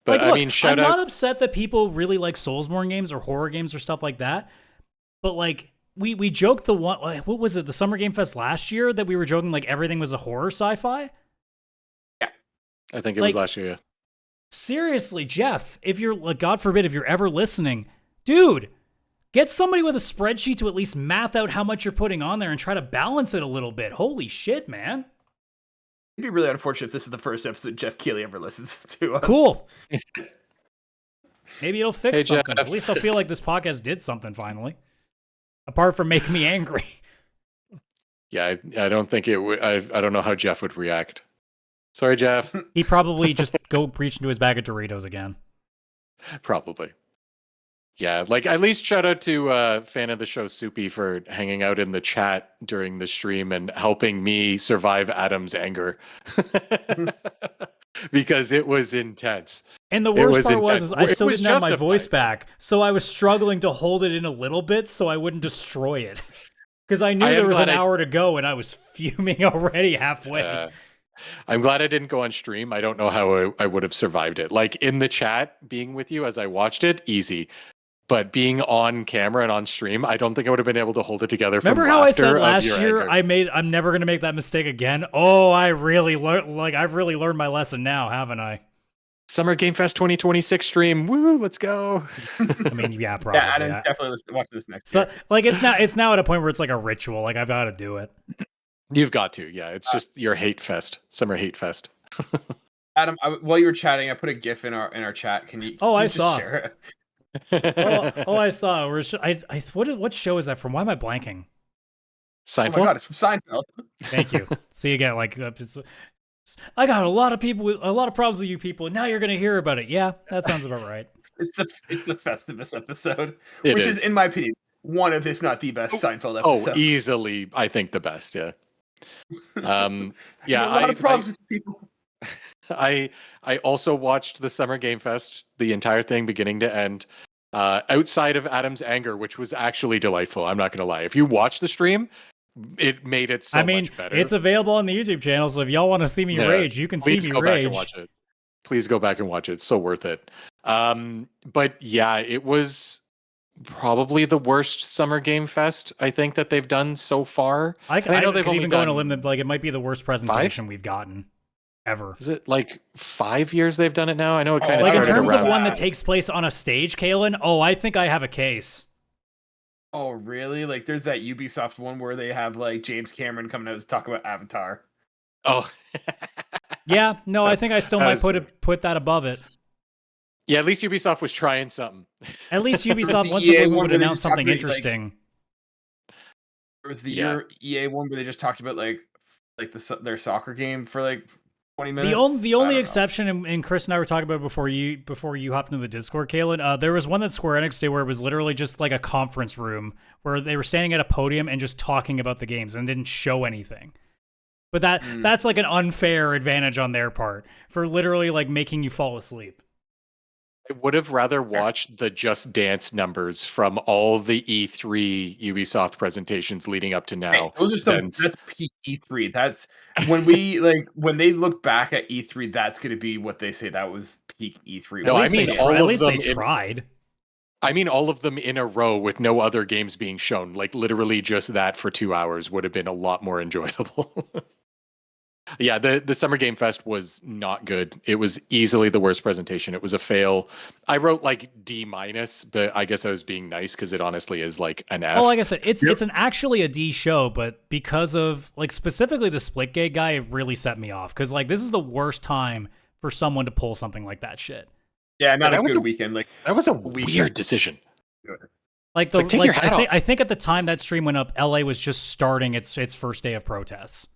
But, like, look, I mean, I'm not upset that people really like Soulsborne games or horror games or stuff like that. But, like, we joked the one, what was it, the Summer Game Fest last year that we were joking like everything was a horror sci-fi? Yeah. I think it was last year, yeah. Seriously, Jeff, if you're, like, God forbid, if you're ever listening, dude, get somebody with a spreadsheet to at least math out how much you're putting on there and try to balance it a little bit. Holy shit, man. It'd be really unfortunate if this is the first episode Jeff Keighley ever listens to us. Cool. Maybe it'll fix something. Jeff. At least I'll feel like this podcast did something finally. Apart from making me angry. Yeah, I don't think it would. I don't know how Jeff would react. Sorry, Jeff. He'd probably just go reach into his bag of Doritos again. Probably. Yeah, like at least shout out to fan of the show Soupy for hanging out in the chat during the stream and helping me survive Adam's anger. Because it was intense. And the worst part was I still didn't have my voice back, so I was struggling to hold it in a little bit so I wouldn't destroy it. Because I knew there was an hour to go and I was fuming already halfway. I'm glad I didn't go on stream. I don't know how I would have survived it. Like in the chat, being with you as I watched it, easy. But being on camera and on stream, I don't think I would have been able to hold it together. Remember how I said last year I'm never going to make that mistake again? Oh, I've really learned my lesson now, haven't I? Summer Game Fest 2026 stream. Woo, let's go. I mean, yeah, probably. Yeah, Adam's definitely watch this next year. Like it's now at a point where it's like a ritual. Like I've got to do it. You've got to, yeah. It's just your hate fest, Summer Hate Fest. Adam, while you were chatting, I put a GIF in our chat. Can you? I just saw. Share it? I saw. What show is that from? Why am I blanking? Seinfeld. Oh my god, it's from Seinfeld. Thank you. See again, like I got a lot of problems with you people, and now you're gonna hear about it. Yeah, that sounds about right. It's the Festivus episode, which is, in my opinion, one of, if not the best Seinfeld episode. Oh, easily, I think the best. Yeah. Yeah. A lot of problems with people. I also watched the Summer Game Fest, the entire thing, beginning to end, outside of Adam's anger, which was actually delightful. I'm not going to lie. If you watch the stream, it made it so much better. It's available on the YouTube channel, so if y'all want to see me rage, you can see me go rage. Back and watch it. Please go back and watch it. It's so worth it. But yeah, it was probably the worst Summer Game Fest I think that they've done so far. I know they've even gone on a limb that like it might be the worst presentation we've gotten ever. Is it like 5 years they've done it now? I know it kind of like started in terms of around one that takes place on a stage, Kaylan. Oh, I think I have a case. Oh, really? Like there's that Ubisoft one where they have like James Cameron coming out to talk about Avatar. Oh. Yeah, no, I think I still might put that above it. Yeah, at least Ubisoft was trying something. At least Ubisoft The once EA again one would where they announce just talked something about, interesting. There was the Yeah. EA one where they just talked about like their soccer game for like 20 minutes. The only exception, and Chris and I were talking about it before you hopped into the Discord, Kaylan. There was one that Square Enix did where it was literally just like a conference room where they were standing at a podium and just talking about the games and didn't show anything. But that's like an unfair advantage on their part for literally like making you fall asleep. I would have rather watched the Just Dance numbers from all the E3 Ubisoft presentations leading up to now. Hey, those are that's peak E3. That's when we when they look back at E3, that's going to be what they say that was peak E3. No, at least they tried. I mean, all of them in a row with no other games being shown. Like literally just that for 2 hours would have been a lot more enjoyable. Yeah, the Summer Game Fest was not good. It was easily the worst presentation. It was a fail. I wrote like D-, but I guess I was being nice because it honestly is like an F. Well, like I said, it's actually a D show, but because of like specifically the Splitgate guy, it really set me off because like this is the worst time for someone to pull something like that shit. Yeah, not a good weekend. Like that was a weird decision. Like I think at the time that stream went up, LA was just starting its first day of protests.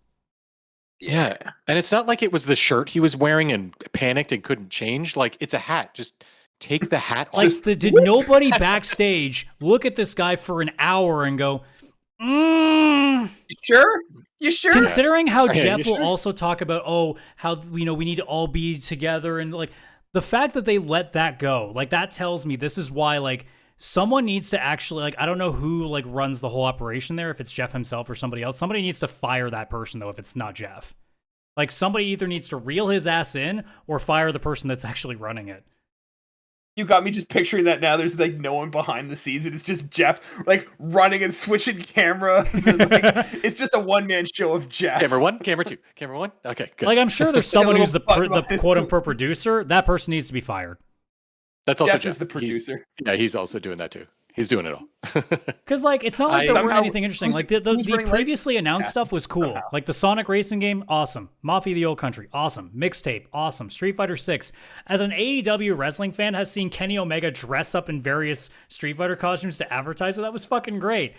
Yeah. And it's not like it was the shirt he was wearing and panicked and couldn't change. Like, it's a hat. Just take the hat off. Like, did nobody backstage look at this guy for an hour and go, You sure? You sure? Considering how Jeff will also talk about, how, we need to all be together. And, like, the fact that they let that go, like, that tells me this is why, like, someone needs to actually, like, I don't know who, like, runs the whole operation there, if it's Jeff himself or somebody else. Somebody needs to fire that person, though, if it's not Jeff. Like, somebody either needs to reel his ass in or fire the person that's actually running it. You got me just picturing that now. There's, like, no one behind the scenes. It's just Jeff, like, running and switching cameras. And, like, it's just a one-man show of Jeff. Camera one, camera two, camera one. Okay, good. Like, I'm sure there's someone who's the quote-unquote producer. That person needs to be fired. That's also Jeff is the producer. He's also doing that too. He's doing it all. Because like it's not like there weren't anything interesting. Like the previously announced stuff was cool. Like the Sonic racing game, awesome. Mafia: The Old Country, awesome. Mixtape, awesome. Street Fighter 6. As an AEW wrestling fan, has seen Kenny Omega dress up in various Street Fighter costumes to advertise it. That was fucking great.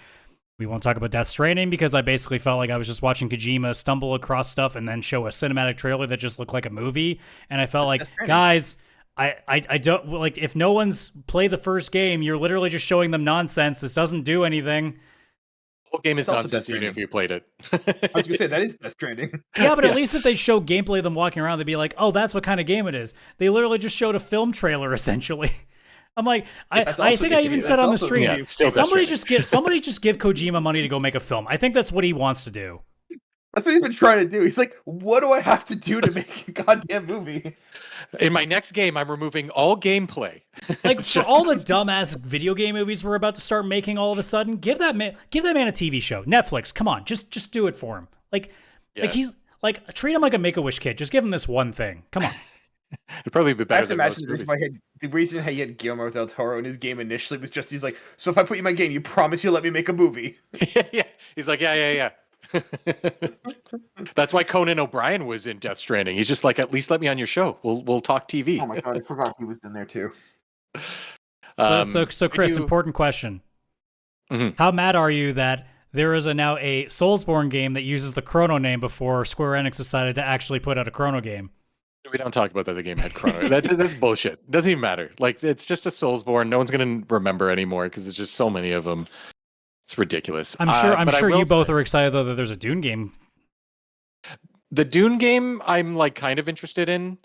We won't talk about Death Stranding because I basically felt like I was just watching Kojima stumble across stuff and then show a cinematic trailer that just looked like a movie. And I felt like, guys, I don't, like, if no one's played the first game, you're literally just showing them nonsense. This doesn't do anything. The whole game is nonsense even if you played it. I was gonna say that is Death Stranding. Yeah, but at least if they show gameplay of them walking around, they'd be like, oh, that's what kind of game it is. They literally just showed a film trailer essentially. I'm like, I think I even said on the stream, somebody just give Kojima money to go make a film. I think that's what he wants to do. That's what he's been trying to do. He's like, what do I have to do to make a goddamn movie? In my next game, I'm removing all gameplay. Like for all the dumbass video game movies we're about to start making all of a sudden, give that man a TV show. Netflix, come on, just do it for him. Like he's like, treat him like a Make-A-Wish kid. Just give him this one thing. Come on. It'd probably be better than most movies. The reason he had Guillermo del Toro in his game initially was just, he's like, so if I put you in my game, you promise you'll let me make a movie? Yeah. He's like, yeah. That's why Conan O'Brien was in Death Stranding. He's just like, at least let me on your show. We'll talk TV. Oh my god, I forgot he was in there too. So Chris, important question. Mm-hmm. How mad are you that there is now a Soulsborne game that uses the Chrono name before Square Enix decided to actually put out a Chrono game? We don't talk about that the game had Chrono. That's bullshit. It doesn't even matter. Like, it's just a Soulsborne. No one's going to remember anymore because there's just so many of them. It's ridiculous. I'm sure you both are excited though that there's a Dune game. The Dune game, I'm like kind of interested in.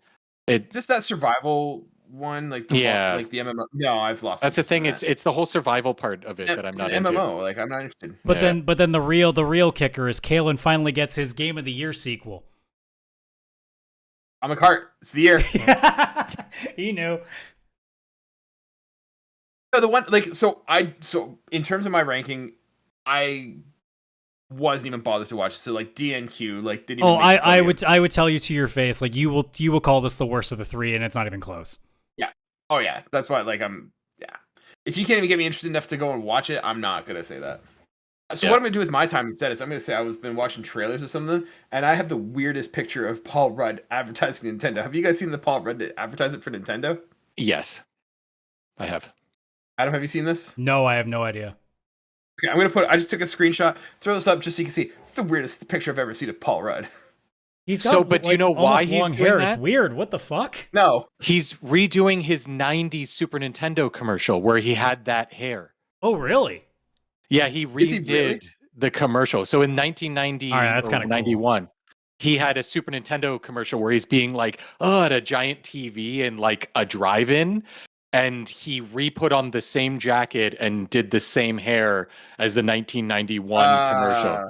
Just that survival one, like the MMO. No, I've lost. That's the thing. It's the whole survival part of it that I'm not into. MMO, like I'm not interested. But then the real kicker is Kaylan finally gets his Game of the Year sequel. I'm a cart. It's the year. He knew. No, the one so in terms of my ranking, I wasn't even bothered to watch. So like DNQ, like didn't even. I would tell you to your face, like you will call this the worst of the three, and it's not even close. Yeah. Oh yeah. That's why If you can't even get me interested enough to go and watch it, I'm not gonna say that. So Yeah. what I'm gonna do with my time instead is I'm gonna say I've been watching trailers of some of them, and I have the weirdest picture of Paul Rudd advertising Nintendo. Have you guys seen the Paul Rudd advertise it for Nintendo? Yes, I have. Adam, have you seen this? No, I have no idea. Okay, I just took a screenshot. Throw this up just so you can see. It's the weirdest picture I've ever seen of Paul Rudd. He's So, got, but do you know why almost he's long doing hair? that? It's weird. What the fuck? No. He's redoing his 90s Super Nintendo commercial where he had that hair. Oh, really? Yeah, he Is he redid really? the commercial. So in 1990 All right, that's or kinda cool. 91, he had a Super Nintendo commercial where he's being like, oh, at a giant TV and like a drive-in. And he re-put on the same jacket and did the same hair as the 1991 commercial.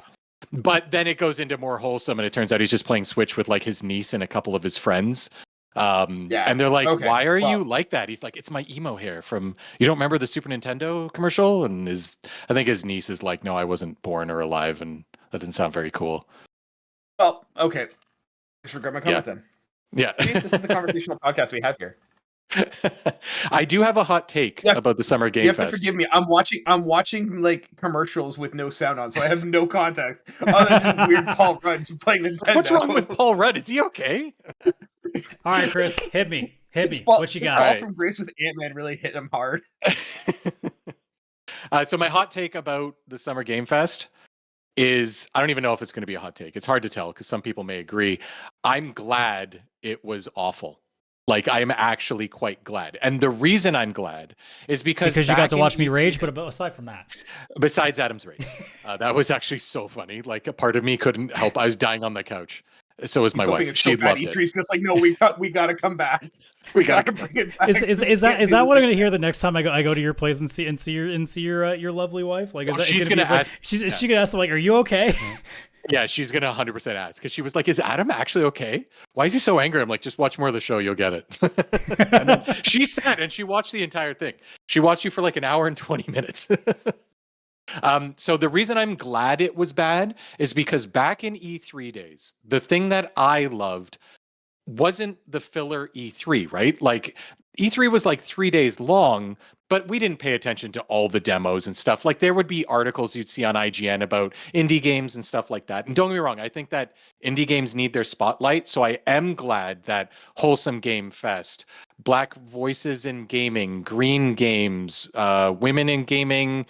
But then it goes into more wholesome, and it turns out he's just playing Switch with like his niece and a couple of his friends. Yeah, And they're like, okay, why are well- you like that? He's like, it's my emo hair from, you don't remember the Super Nintendo commercial? And I think his niece is like, no, I wasn't born or alive, and that didn't sound very cool. Well, okay. Disregard my comment then. Yeah. See, this is the conversational podcast we have here. I do have a hot take Yeah, about the Summer Game You have Fest. to forgive me. I'm watching like commercials with no sound on, so I have no context other than just weird Paul Rudd just playing Nintendo. What's wrong with Paul Rudd? Is he okay? All right, Chris, hit me. His What you his got? fall Alright. from grace with Ant-Man really hit him hard. So my hot take about the Summer Game Fest is, I don't even know if it's going to be a hot take. It's hard to tell because some people may agree. I'm glad it was awful. Like, I'm actually quite glad. And the reason I'm glad is because you got back to in watch me rage, but aside from that, besides Adam's rage, that was actually so funny. Like, a part of me couldn't help. I was dying on the couch. So was my He's hoping wife. it's She so bad. loved it. E3's just like, no, we got to come back. We got to bring it back. is that what I'm gonna hear the next time I go to your place and see your lovely wife? Like, is that she's gonna be gonna like, ask- is she gonna ask like, are you okay? Yeah, she's going to 100% ask because she was like, is Adam actually okay? Why is he so angry? I'm like, just watch more of the show. You'll get it. And then she sat and she watched the entire thing. She watched you for like an hour and 20 minutes. So the reason I'm glad it was bad is because back in E3 days, the thing that I loved wasn't the filler E3, right? Like E3 was like 3 days long, but we didn't pay attention to all the demos and stuff. Like there would be articles you'd see on IGN about indie games and stuff like that. And don't get me wrong, I think that indie games need their spotlight. So I am glad that Wholesome Game Fest, Black Voices in Gaming, Green Games, Women in Gaming,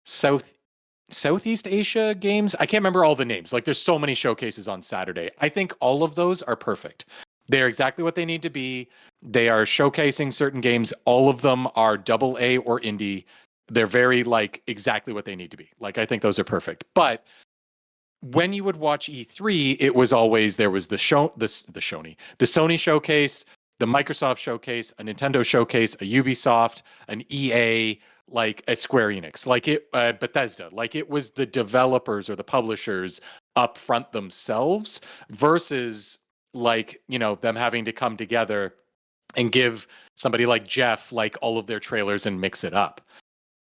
Southeast Asia Games. I can't remember all the names. Like there's so many showcases on Saturday. I think all of those are perfect. They're exactly what they need to be. They are showcasing certain games. All of them are AA or indie. They're very like exactly what they need to be. Like I think those are perfect. But when you would watch E3, it was always there was the Sony showcase, the Microsoft showcase, a Nintendo showcase, a Ubisoft, an EA, like a Square Enix, like it Bethesda, like it was the developers or the publishers up front themselves versus like, you know, them having to come together and give somebody like Jeff like all of their trailers and mix it up.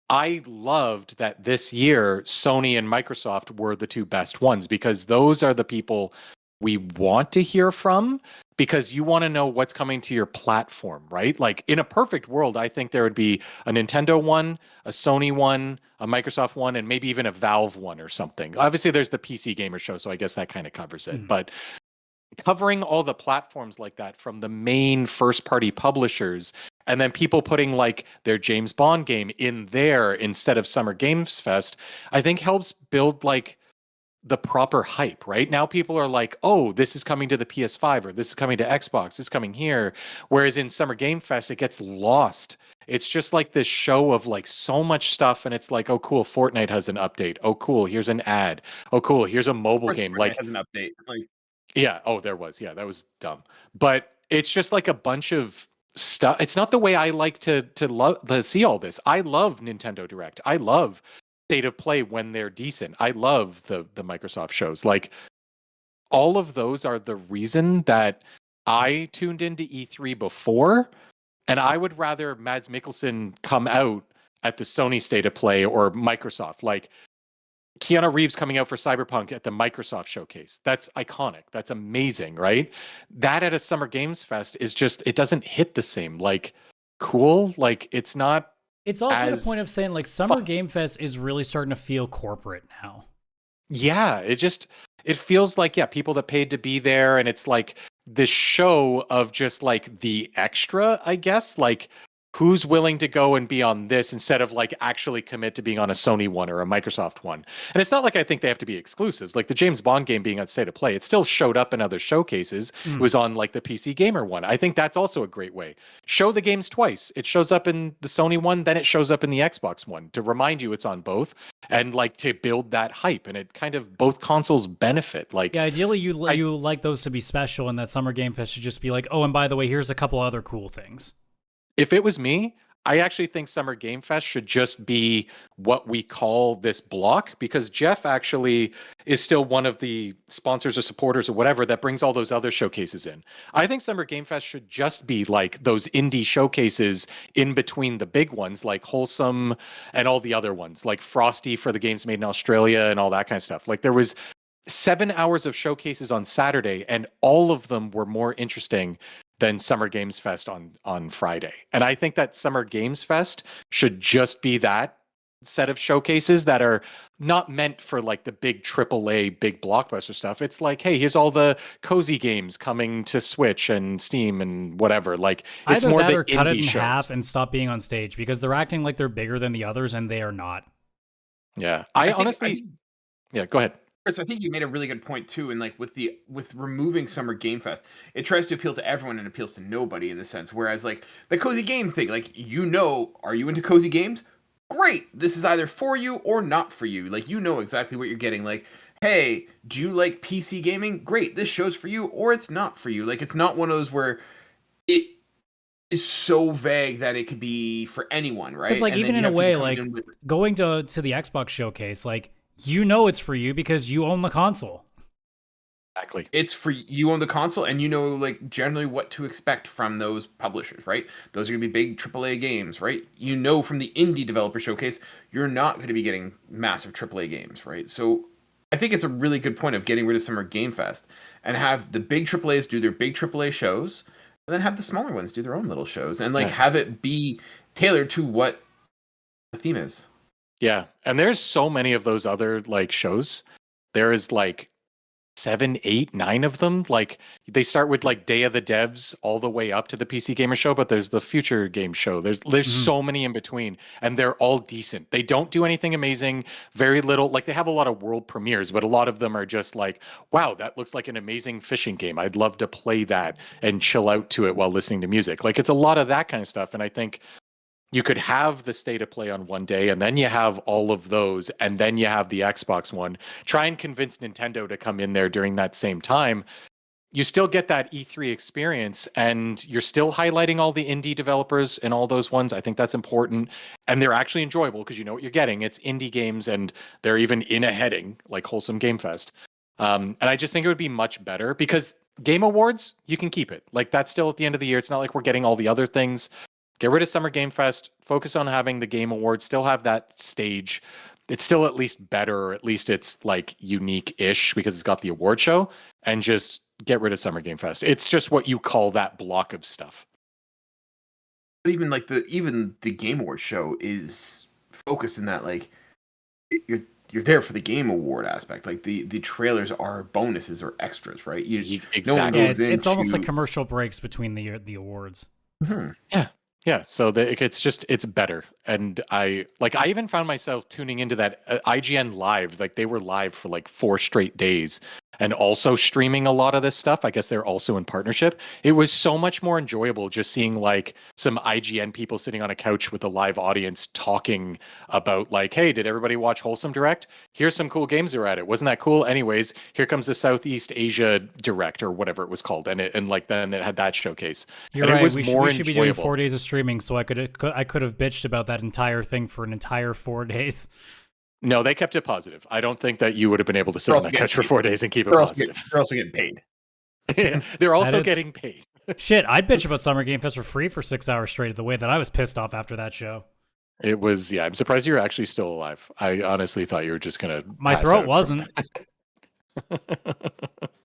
I loved that this year Sony and Microsoft were the two best ones because those are the people we want to hear from because you want to know what's coming to your platform, right? Like in a perfect world, I think there would be a Nintendo one, a Sony one, a Microsoft one, and maybe even a Valve one or something. Obviously, there's the PC Gamer Show, so I guess that kind of covers it. But covering all the platforms like that from the main first-party publishers and then people putting like their James Bond game in there instead of Summer Games Fest, I think helps build like the proper hype, right? Now people are like, oh, this is coming to the PS5 or this is coming to Xbox, this is coming here. Whereas in Summer Game Fest, it gets lost. It's just like this show of like so much stuff. And it's like, oh, cool, Fortnite has an update. Oh, cool, here's an ad. Oh, cool, here's a mobile game. Fortnite Like has an update. Like, yeah, oh, there was. Yeah, that was dumb. But it's just like a bunch of stuff. It's not the way I like to see all this. I love Nintendo Direct. I love State of Play when they're decent. I love the Microsoft shows. Like all of those are the reason that I tuned into E3 before, and I would rather Mads Mikkelsen come out at the Sony State of Play or Microsoft. Like Keanu Reeves coming out for Cyberpunk at the Microsoft showcase. That's iconic. That's amazing, right? That at a Summer Games Fest is just, it doesn't hit the same. Like, cool. Like, it's not It's also the as point of saying like Summer fun. Game Fest is really starting to feel corporate now. Yeah, it feels like, yeah, people that paid to be there, and it's like this show of just like the extra, I guess, like who's willing to go and be on this instead of like actually commit to being on a Sony one or a Microsoft one. And it's not like I think they have to be exclusives. Like the James Bond game being on State of Play, it still showed up in other showcases. It was on like the PC Gamer one. I think that's also a great way. Show the games twice. It shows up in the Sony one, then it shows up in the Xbox one to remind you it's on both, and like to build that hype. And it kind of, both consoles benefit. Like, Yeah, ideally you like those to be special, and that Summer Game Fest should just be like, oh, and by the way, here's a couple other cool things. if it was me, I actually think Summer Game Fest should just be what we call this block, because Jeff actually is still one of the sponsors or supporters or whatever that brings all those other showcases in. I think Summer Game Fest should just be like those indie showcases in between the big ones like Wholesome and all the other ones, like Frosty for the games made in Australia and all that kind of stuff. Like there was 7 hours of showcases on Saturday, and all of them were more interesting than Summer Games Fest on Friday. And I think that Summer Games Fest should just be that set of showcases that are not meant for like the big AAA, big blockbuster stuff. It's like, hey, here's all the cozy games coming to Switch and Steam and whatever. Like it's Either more that the or cut it indie in shows. half and stop being on stage, because they're acting like they're bigger than the others and they are not. Yeah. I Honestly, think, yeah, go ahead. Chris, I think you made a really good point too. And like with removing Summer Game Fest, it tries to appeal to everyone and appeals to nobody in the sense. Whereas like the cozy game thing, like are you into cozy games? Great. This is either for you or not for you. Like you know exactly what you're getting. Like, hey, do you like PC gaming? Great. This show's for you or it's not for you. Like it's not one of those where it is so vague that it could be for anyone, right? Because like And then even you in a have way, people coming like in with- going to the Xbox showcase, like you know it's for you because you own the console. Exactly. it's for you on the console, and you know like generally what to expect from those publishers, right? Those are gonna be big AAA games, right? You know from the indie developer showcase, you're not going to be getting massive AAA games, right? So I think it's a really good point of getting rid of Summer Game Fest and have the big AAAs do their big AAA shows, and then have the smaller ones do their own little shows, and like have it be tailored to what the theme is. Yeah. And there's so many of those other like shows. There is like 7, 8, 9 of them. Like they start with like Day of the Devs all the way up to the PC Gamer Show, but there's the Future Game Show. There's so many in between, and they're all decent. They don't do anything amazing, very little. Like they have a lot of world premieres, but a lot of them are just like, wow, that looks like an amazing fishing game. I'd love to play that and chill out to it while listening to music. Like it's a lot of that kind of stuff. And I think you could have the State of Play on one day, and then you have all of those, and then you have the Xbox one. Try and convince Nintendo to come in there during that same time. You still get that E3 experience, and you're still highlighting all the indie developers and all those ones. I think that's important, and they're actually enjoyable because you know what you're getting. It's indie games, and they're even in a heading like Wholesome Game Fest. And I just think it would be much better because Game Awards, you can keep it. Like that's still at the end of the year. It's not like we're getting all the other things. Get rid of Summer Game Fest, focus on having the Game Awards, still have that stage. It's still at least better, or at least it's like unique-ish because it's got the award show, and just get rid of Summer Game Fest. It's just what you call that block of stuff. But even like the Game Awards show is focused in that like you're there for the Game Award aspect. Like the trailers are bonuses or extras, right? Exactly. No one Yeah, goes it's almost like into- commercial breaks between the awards. Yeah, so it's better. And I even found myself tuning into that IGN Live. Like they were live for like 4 straight days and also streaming a lot of this stuff. I guess they're also in partnership. It was so much more enjoyable just seeing like some IGN people sitting on a couch with a live audience talking about like, hey, did everybody watch Wholesome Direct? Here's some cool games that are at it. Wasn't that cool? Anyways, here comes the Southeast Asia Direct or whatever it was called. And then it had that showcase. You're and right. It was we more should be doing enjoyable. 4 days of streaming, so I could have bitched about that entire thing for an entire 4 days. No, they kept it positive. I don't think that you would have been able to sit They're on also that couch for getting 4 days and keep it They're also positive. getting paid. They're also That is- getting paid. Shit, I'd bitch about Summer Game Fest for free for 6 hours straight. The way that I was pissed off after that show. It was, yeah. I'm surprised you're actually still alive. I honestly thought you were just gonna. My pass throat out wasn't.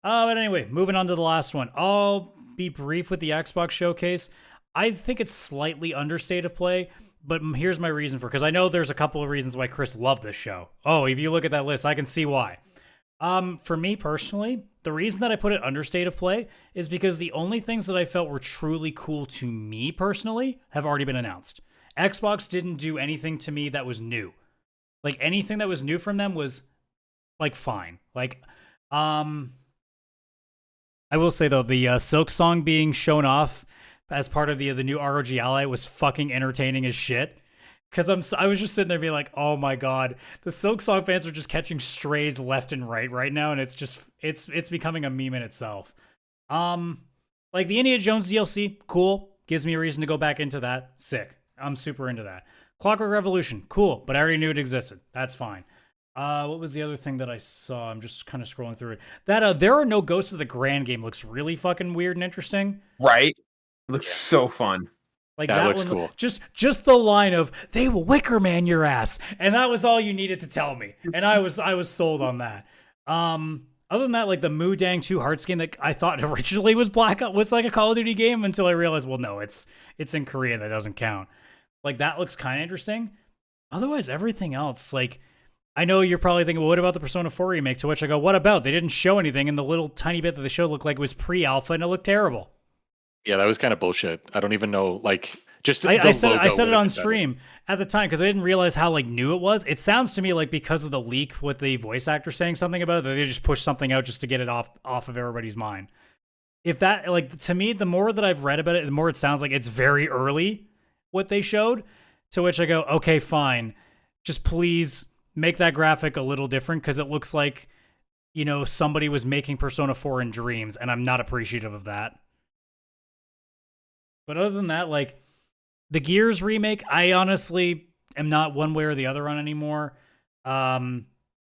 But anyway, moving on to the last one. I'll be brief with the Xbox showcase. I think it's slightly understated of play, but here's my reason for, because I know there's a couple of reasons why Chris loved this show. Oh, if you look at that list, I can see why. For me personally, the reason that I put it under State of Play is because the only things that I felt were truly cool to me personally have already been announced. Xbox didn't do anything to me that was new. Like, anything that was new from them was, like, fine. Like, I will say, though, the Silk Song being shown off as part of the new ROG Ally was fucking entertaining as shit. Because I was just sitting there being like, oh my god, the Silk Song fans are just catching strays left and right now, and it's just, it's becoming a meme in itself. Like, the Indiana Jones DLC, cool. Gives me a reason to go back into that. Sick. I'm super into that. Clockwork Revolution, cool, but I already knew it existed. That's fine. What was the other thing that I saw? I'm just kind of scrolling through it. That There Are No Ghosts of the Grand game looks really fucking weird and interesting. Right? It looks so fun. Like, that looks one, cool. Just the line of "they will Wicker Man your ass," and that was all you needed to tell me, and I was sold on that. Other than that, like the Moo Dang 2 Hearts game that I thought originally was was like a Call of Duty game until I realized, well, no, it's in Korean, that doesn't count. Like, that looks kind of interesting. Otherwise, everything else, like, I know you're probably thinking, well, what about the Persona 4 remake? To which I go, what about? They didn't show anything, and the little tiny bit that they showed looked like it was pre-alpha, and it looked terrible. Yeah, that was kind of bullshit. I don't even know, like, just I said it on stream at the time because I didn't realize how, like, new it was. It sounds to me like because of the leak with the voice actor saying something about it, that they just pushed something out just to get it off of everybody's mind. If that, like, to me, the more that I've read about it, the more it sounds like it's very early what they showed. To which I go, okay, fine. Just please make that graphic a little different, because it looks like, you know, somebody was making Persona 4 in dreams, and I'm not appreciative of that. But other than that, like, the Gears remake, I honestly am not one way or the other on anymore. And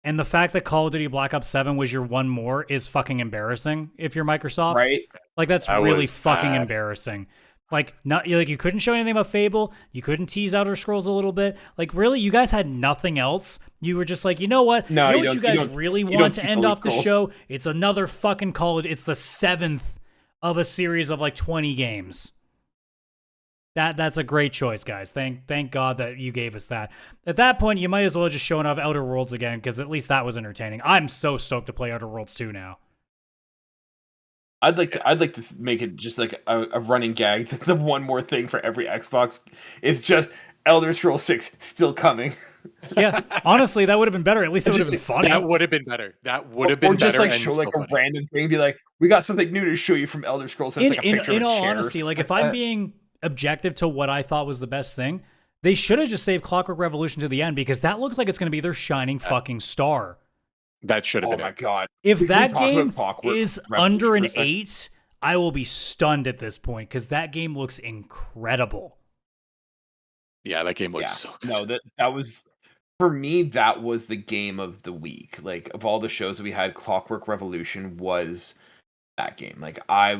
the fact that Call of Duty Black Ops 7 was your one more is fucking embarrassing if you're Microsoft. Right? Like, that's That really was fucking bad. embarrassing. Like, you couldn't show anything about Fable. You couldn't tease Outer Scrolls a little bit. Like, really, you guys had nothing else. You were just like, you know what? No, you know what you guys really want to end off the Scrolls. show? It's another fucking Call of Duty. It's the 7th of a series of like 20 games. That's a great choice, guys. Thank God that you gave us that. At that point, you might as well just shown off Outer Worlds again, because at least that was entertaining. I'm so stoked to play Outer Worlds 2 now. I'd like to make it just like a running gag. The one more thing for every Xbox is just Elder Scrolls 6 still coming. Yeah, honestly, that would have been better. At least it would have been funny. That would have been better. That would have been Or just better. like show like a random thing, be like, we got something new to show you from Elder Scrolls. And it's like a picture in of all chairs. honesty, like, if I'm being objective to what I thought was the best thing, they should have just saved Clockwork Revolution to the end, because that looks like it's going to be their shining fucking star. That should have Oh been my it. god! If We can that talk game about Clockwork is Revolution under an for a second. 8, I will be stunned at this point, because that game looks incredible. Yeah, that game looks so good. No, that was, for me, that was the game of the week. Like, of all the shows that we had, Clockwork Revolution was that game. Like, I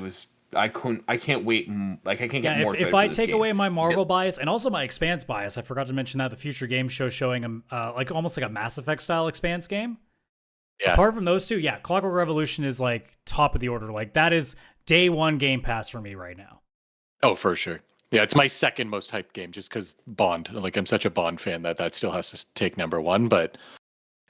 can't wait. Like, I can't get more. If I take away my Marvel bias and also my Expanse bias, I forgot to mention that the Future Game Show showing like almost like a Mass Effect style Expanse game. Yeah. Apart from those two, yeah, Clockwork Revolution is like top of the order. Like, that is day one Game Pass for me right now. Oh, for sure. Yeah, it's my second most hyped game, just because Bond. Like, I'm such a Bond fan that still has to take number one. But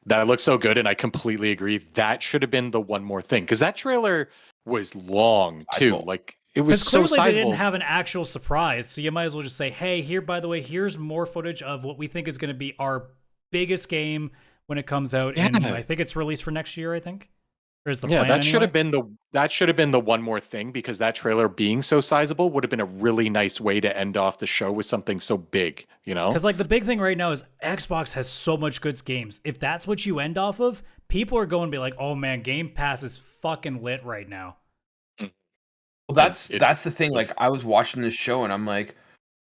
that looks so good, and I completely agree. That should have been the one more thing, because that trailer was long too. Sizable. Like, it was so Clearly they sizable. didn't have an actual surprise, so you might as well just say, hey, here, by the way, here's more footage of what we think is going to be our biggest game when it comes out. Yeah. And I think it's released for next year, I think. Or is the Yeah, plan that should anyway? have been the one more thing, because that trailer being so sizable would have been a really nice way to end off the show with something so big, you know? Because, like, the big thing right now is Xbox has so much good games. If that's what you end off of, people are going to be like, oh man, Game Pass is fucking lit right now. Well, that's the thing. Like, I was watching this show and I'm like,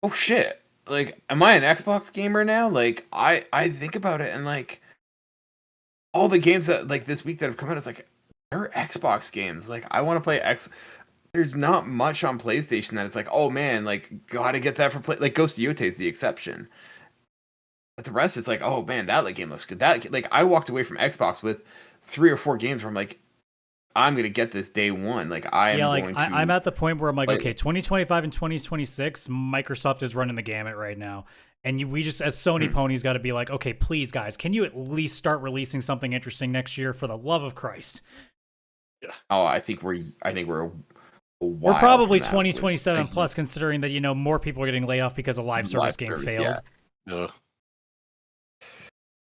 oh shit. Like, am I an Xbox gamer now? Like, I think about it, and like all the games that like this week that have come out, it's like, they're Xbox games. Like, I want to play There's not much on PlayStation that it's like, oh man, like, gotta get that for play. Like, Ghost of Yotei is the exception. But the rest, it's like, oh man, that like game looks good. That, like, I walked away from Xbox with 3 or 4 games where I'm like, I'm gonna get this day one. Like, I'm at the point where I'm like, play okay, it. 2025 and 2026, Microsoft is running the gamut right now. And we just, as Sony ponies, got to be like, okay, please, guys, can you at least start releasing something interesting next year for the love of Christ? Yeah. Oh, I think we're we're probably 2027 plus, considering that more people are getting laid off because a live service game failed. Yeah.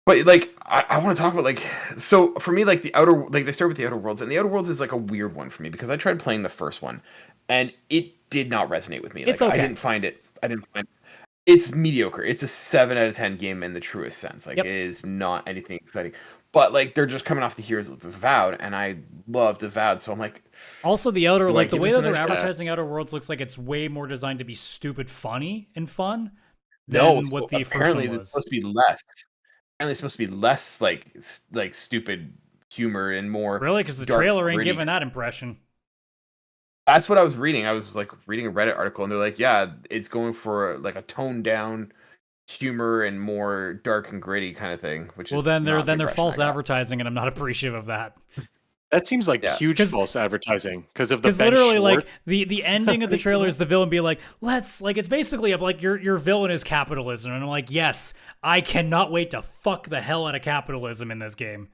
But like, I want to talk about so for me, like they start with the Outer Worlds, and the Outer Worlds is like a weird one for me because I tried playing the first one, and it did not resonate with me. It's okay. I didn't find it's mediocre. It's a 7 out of 10 game in the truest sense. Like, It is not anything exciting. But like, they're just coming off the heels of Avowed, and I loved Avowed, so I'm like. Also, the Outer, like the way that they're advertising Outer Worlds looks like it's way more designed to be stupid, funny, and fun than what the first one was. It's supposed to be less. Apparently, it's supposed to be less like stupid humor and more. Really, because the trailer ain't giving that impression. That's what I was reading. I was like reading a Reddit article, and they're like, "Yeah, it's going for like a toned down humor and more dark and gritty kind of thing." Which then they're false advertising, and I'm not appreciative of that. That seems like huge false advertising because of the literally like the ending of the trailer is the villain be like, it's basically like your villain is capitalism, and I'm like, yes, I cannot wait to fuck the hell out of capitalism in this game.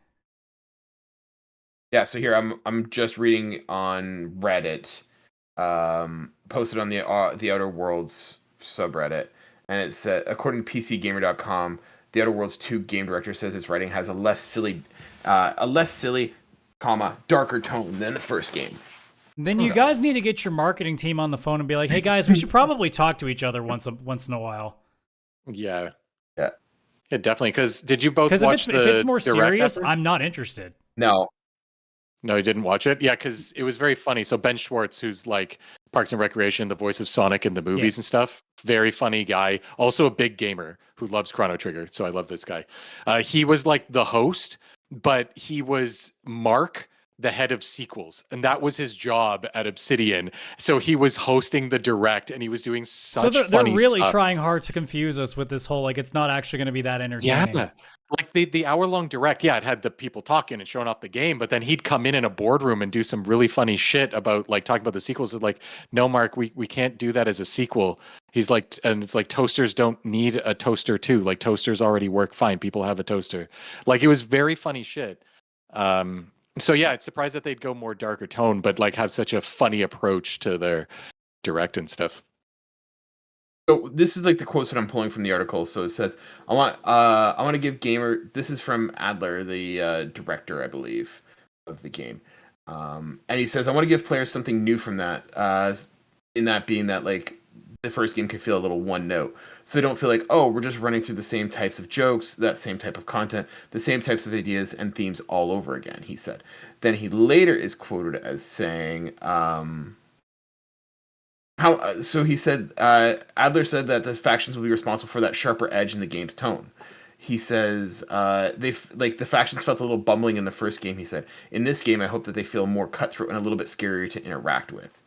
Yeah, so here I'm just reading on Reddit, posted on the Outer Worlds subreddit, and it said, according to PCGamer.com, the Outer Worlds 2 game director says its writing has a less silly, darker tone than the first game. Then you guys need to get your marketing team on the phone and be like, hey guys, we should probably talk to each other once in a while. Yeah, definitely. Because did you both watch if it's more serious, I'm not interested. No, you didn't watch it? Yeah, because it was very funny. So Ben Schwartz, who's like Parks and Recreation, the voice of Sonic in the movies and stuff, very funny guy. Also a big gamer who loves Chrono Trigger. So I love this guy. He was like the host, but he was Mark, the head of sequels, and that was his job at Obsidian. So he was hosting the direct, and he was doing such funny they're really stuff. trying hard to confuse us with this whole it's not actually going to be that entertaining. Yeah. Like the hour-long direct, it had the people talking and showing off the game, but then he'd come in a boardroom and do some really funny shit about talking about the sequels. It's like, no, Mark, we can't do that as a sequel. He's like, and it's like, toasters don't need a toaster too. Like, toasters already work fine. People have a toaster. Like, it was very funny shit. So yeah, it's surprised that they'd go more darker tone, but have such a funny approach to their direct and stuff. So this is the quotes that I'm pulling from the article. So it says, I want to give gamer. This is from Adler, the director, I believe, of the game, and he says, I want to give players something new from that. In that being that the first game could feel a little one note, so they don't feel like, oh, we're just running through the same types of jokes, that same type of content, the same types of ideas and themes all over again. He said. Then he later is quoted as saying, so he said, Adler said that the factions will be responsible for that sharper edge in the game's tone. He says the factions felt a little bumbling in the first game. He said, in this game, I hope that they feel more cutthroat and a little bit scarier to interact with.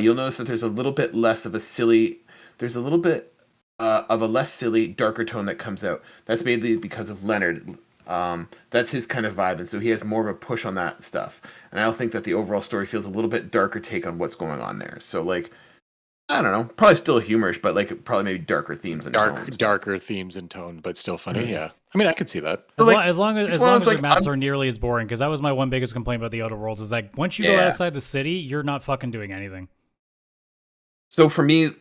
You'll notice that there's a little bit less of a silly, less silly, darker tone that comes out. That's mainly because of Leonard. That's his kind of vibe, and so he has more of a push on that stuff. And I don't think that the overall story feels a little bit darker take on what's going on there. So I don't know, probably still humorous, but probably maybe darker themes and darker themes and tone, but still funny. Mm-hmm. Yeah, I mean, I could see that. As long as the maps are nearly as boring, because that was my one biggest complaint about the Outer Worlds is once you go outside the city, you're not fucking doing anything. So for me,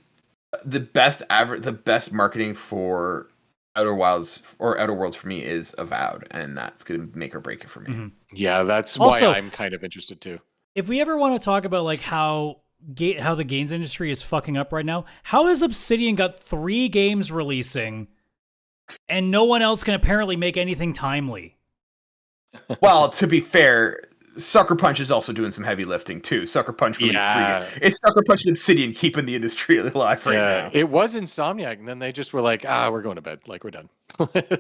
the best marketing for Outer Worlds for me is Avowed, and that's gonna make or break it for me. Mm-hmm. Yeah, that's why I'm kind of interested too. If we ever want to talk about how the games industry is fucking up right now, how has Obsidian got 3 games releasing and no one else can apparently make anything timely? Well, to be fair, Sucker Punch is also doing some heavy lifting too. Sucker Punch released 3 games. It's Sucker Punch and Obsidian keeping the industry alive right now. It was Insomniac, and then they just were like, we're going to bed. We're done.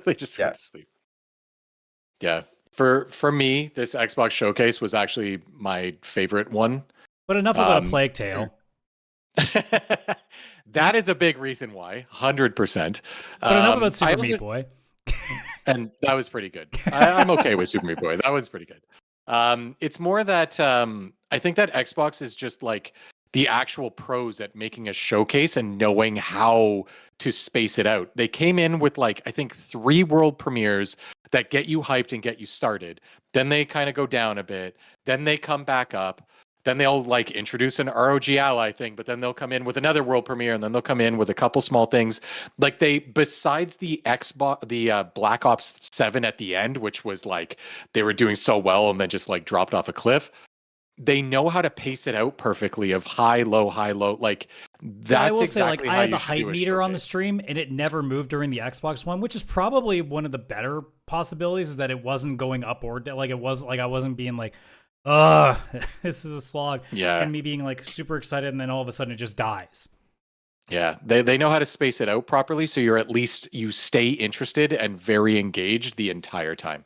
They just went to sleep. Yeah. For me, this Xbox showcase was actually my favorite one. But enough about a Plague Tale. That is a big reason why, 100%. But enough about Super Meat Boy. And that was pretty good. I'm okay with Super Meat Boy. That one's pretty good. It's more that I think that Xbox is just the actual pros at making a showcase and knowing how to space it out. They came in with like, I think 3 world premieres that get you hyped and get you started. Then they kind of go down a bit. Then they come back up. Then they'll like introduce an ROG Ally thing, but then they'll come in with another world premiere, and then they'll come in with a couple small things. Like they, besides the Xbox, the Black Ops 7 at the end, which was like they were doing so well and then just like dropped off a cliff. They know how to pace it out perfectly of high, low, high, low. Like that's I will exactly say, like, how I had you the should hype do a meter on the showcase. stream, and it never moved during the Xbox One, which is probably one of the better possibilities. Is that it wasn't going up or down. Like it was, like I wasn't being like, this is a slog. Yeah. And me being like super excited, and then all of a sudden it just dies. Yeah, they know how to space it out properly, so you're at least you stay interested and very engaged the entire time.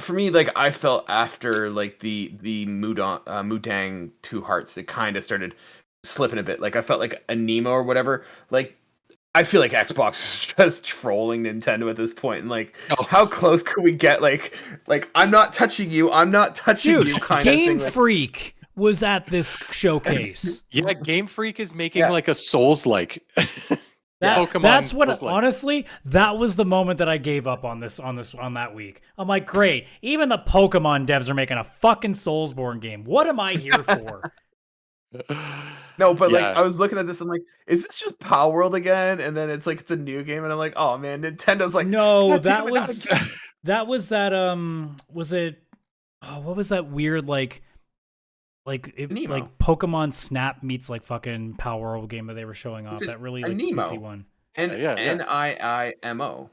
For me, like I felt after like the Mudang 2 Hearts, it kind of started slipping a bit. Like I felt like a Nemo or whatever. Like I feel like Xbox is just trolling Nintendo at this point, and like how close could we get? Like I'm not touching you, I'm not touching Dude, you, kind Game of thing. Freak was at this showcase. Yeah, Game Freak is making like a Souls-like Pokemon. That's what Souls-like. honestly, that was the moment that I gave up on that week. I'm like, great, even the Pokemon devs are making a fucking Soulsborne game. What am I here for? No, but like Yeah. I was looking at this, I'm like, is this just Power World again? And then it's like it's a new game, and I'm like, oh man, Nintendo's like, No, "God that damn it, not was again." that was that was it what was that weird like Nemo. like Pokemon Snap meets like fucking Power World game that they were showing off, It's that really a like Nemo. cutesy one. And Yeah. NIIMO.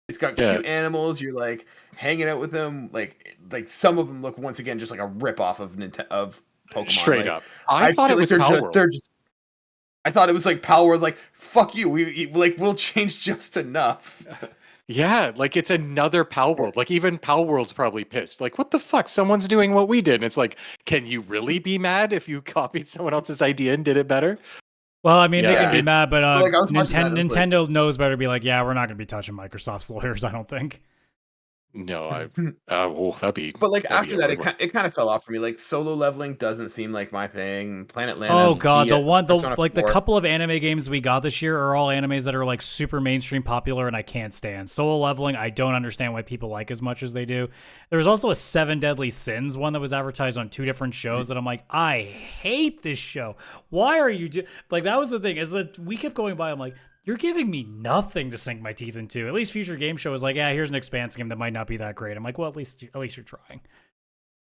It's got Yeah. cute animals. You're like hanging out with them. Like some of them look once again just like a rip off of Pokemon. Straight Like, up. I thought feel it was like Power World. they're just. I thought it was like Power World. Like fuck you. We'll change just enough. Yeah, like it's another Power World. Like even Power World's probably pissed. Like, what the fuck? Someone's doing what we did. And it's like, can you really be mad if you copied someone else's idea and did it better? Well, I mean, they Yeah, can be it's- mad, but like, I was watching that, and it's like- Nintendo knows better to be like, yeah, we're not going to be touching Microsoft's lawyers, I don't think. No, that'd be. But like that'd be after a that, weird one. it kind of fell off for me. Like solo leveling doesn't seem like my thing. Planet Land. Oh god, the Persona 4. couple of anime games we got this year are all animes that are like super mainstream popular, and I can't stand. Solo Leveling, I don't understand why people like as much as they do. There was also a 7 Deadly Sins one that was advertised on 2 different shows that I'm like, I hate this show. Why are you like, that was the thing, is that we kept going by, I'm like, you're giving me nothing to sink my teeth into. At least Future Game Show was like, yeah, here's an Expanse game that might not be that great. I'm like, well, at least you're trying.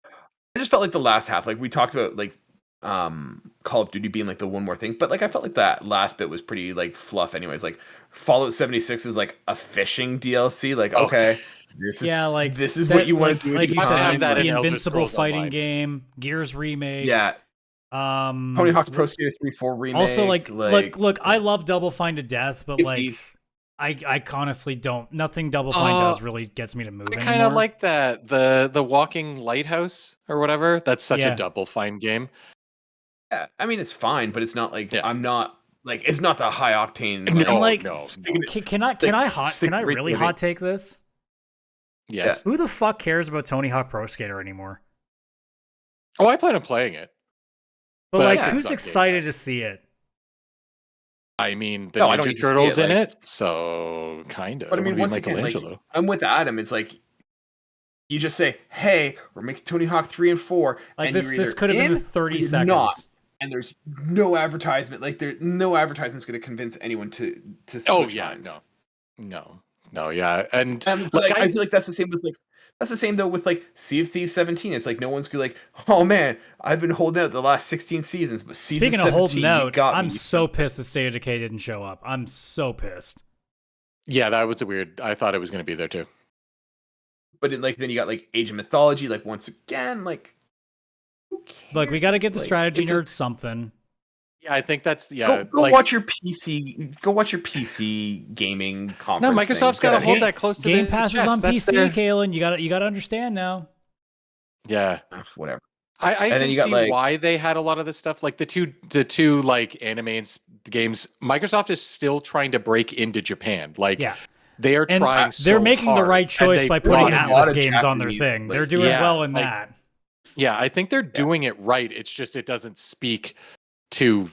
I just felt like the last half, like we talked about, like Call of Duty being like the one more thing, but like I felt like that last bit was pretty like fluff. Anyways, like Fallout 76 is like a fishing DLC. Like okay, this is what you want to do. Like with you your said, time. that in the Elder Invincible Scrolls fighting Online. game, Gears remake. Yeah, Tony Hawk's Pro Skater 3-4 remake. Also, look, I love Double Fine to death, but like, Thieves. I honestly don't. Nothing Double Fine does really gets me to move I anymore. kind of like that the Walking Lighthouse or whatever. That's such Yeah. a Double Fine game. Yeah, I mean it's fine, but it's not like Yeah. I'm not like it's not the high octane. No, And like, no. can I really hot take this? Yes. Who the fuck cares about Tony Hawk Pro Skater anymore? Oh, I plan on playing it. But But like, yeah, who's it's not excited Game to see it? I mean, the No, I don't Ninja need to see Turtles it, in like- it, so kind of. But I mean, once again, like I'm with Adam. It's like you just say, "Hey, we're making Tony Hawk 3 and 4." Like and this you're could have either been in 30 or you're seconds. not. And there's no advertisement. Like no advertisement's going to convince anyone to switch Oh yeah, minds. no, yeah, and But look, I feel like that's the same with that's the same though with like Sea of Thieves 17. It's like no one's gonna like, oh man, I've been holding out the last 16 seasons, but season Speaking of 17, holding you out, got I'm me. so pissed that State of Decay didn't show up. I'm so pissed. yeah, that was a weird. I thought it was going to be there too. But then you got like Age of Mythology. Like once again, like who cares? Like, we got to get the Like, strategy it's a- nerds something. Yeah, I think that's yeah. Go like, watch your PC. Go watch your PC gaming No, conference. Microsoft's got to hold that close to Game the Pass is chest. on That's PC, their- Kaylan. You got to understand now. Yeah, Whatever. I And then can you got, see like- why they had a lot of this stuff. Like the two like anime games. Microsoft is still trying to break into Japan. Like Yeah. they are And trying. they're so making the hard, right and choice they by brought putting in a lot Atlas of games on their Japanese, thing. like- They're doing Yeah, well in like- that. Yeah, I think they're doing it right. It's just it doesn't speak to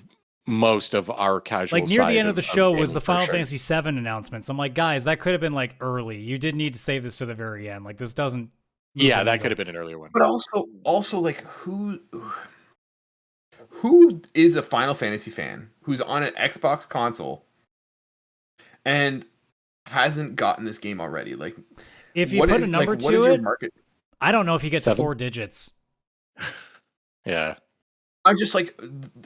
most of our casual Like near the side end of the show was gaming, the for Final sure. Fantasy VII announcements. I'm like, guys, that could have been like early. You did need to save this to the very end. Like this doesn't. move Yeah, the that needle. could have been an earlier one. But also like who is a Final Fantasy fan who's on an Xbox console and hasn't gotten this game already? Like, If you what put is a number like, what to is your it, market? I don't know if you get to 7? 4 digits. Yeah. I'm just like,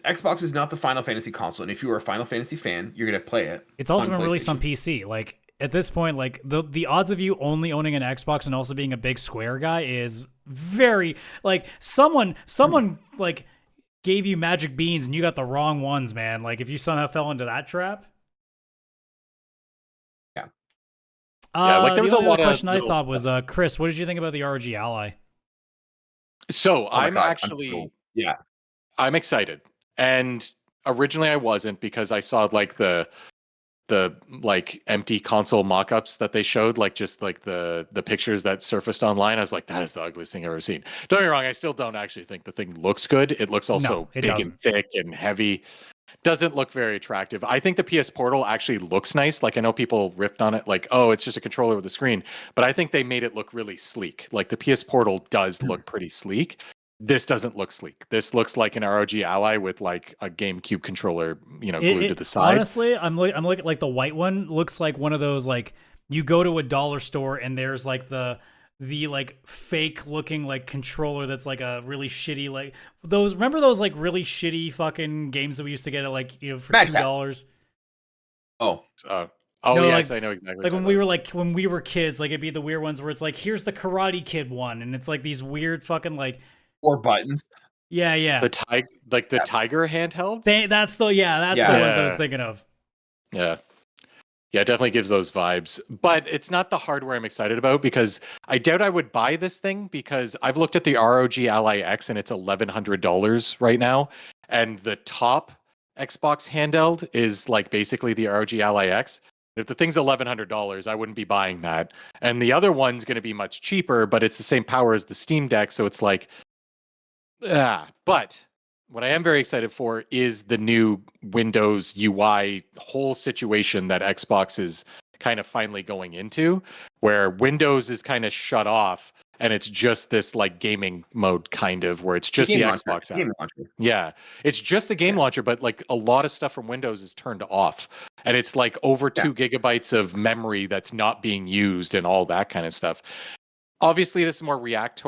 Xbox is not the Final Fantasy console, and if you are a Final Fantasy fan, you're gonna play it. It's also on been released on PlayStation. PC. Like at this point, like the odds of you only owning an Xbox and also being a big Square guy is very like someone like gave you magic beans and you got the wrong ones, man. Like if you somehow fell into that trap. Yeah. Yeah, like there was the a only lot other of question I little thought was, Chris, what did you think about the ROG Ally? So Oh my I'm God, actually thrilled. Yeah. I'm excited. And originally I wasn't because I saw like the like empty console mock-ups that they showed, like just like the pictures that surfaced online. I was like, that is the ugliest thing I've ever seen. Don't get me wrong, I still don't actually think the thing looks good. It looks also No, it big doesn't. and thick and heavy. Doesn't look very attractive. I think the PS Portal actually looks nice. Like I know people ripped on it, like, oh, it's just a controller with a screen. But I think they made it look really sleek. Like the PS Portal does look pretty sleek. This doesn't look sleek. This looks like an ROG Ally with like a GameCube controller, glued to the side. Honestly, I'm looking like the white one looks like one of those like you go to a dollar store and there's like the like fake looking like controller that's like a really shitty like those remember those like really shitty fucking games that we used to get at like for Max, $2. Oh, Oh No, yes, like- I know exactly. Like what when you're we were kids, like it'd be the weird ones where it's like here's the Karate Kid one, and it's like these weird fucking like 4 buttons. yeah. the tiger handhelds. That's the ones I was Yeah. thinking of. Yeah. Yeah, it definitely gives those vibes. But it's not the hardware I'm excited about because I doubt I would buy this thing because I've looked at the ROG Ally X and it's $1,100 right now. And the top Xbox handheld is like basically the ROG Ally X. If the thing's $1,100, I wouldn't be buying that. And the other one's going to be much cheaper, but it's the same power as the Steam Deck. So it's like, but what I am very excited for is the new Windows UI whole situation that Xbox is kind of finally going into, where Windows is kind of shut off and it's just this like gaming mode kind of where it's just the Xbox app. Game launcher. Yeah, it's just the game launcher, but like a lot of stuff from Windows is turned off, and it's like over 2 gigabytes of memory that's not being used and all that kind of stuff. Obviously, this is more reactive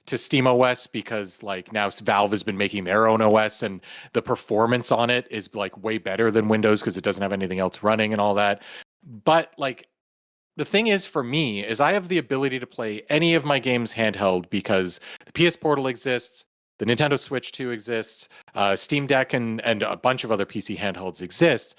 to Steam OS because like now Valve has been making their own OS and the performance on it is like way better than Windows because it doesn't have anything else running and all that. But like the thing is for me is I have the ability to play any of my games handheld because the PS Portal exists, the Nintendo Switch 2 exists, Steam Deck and a bunch of other PC handhelds exist.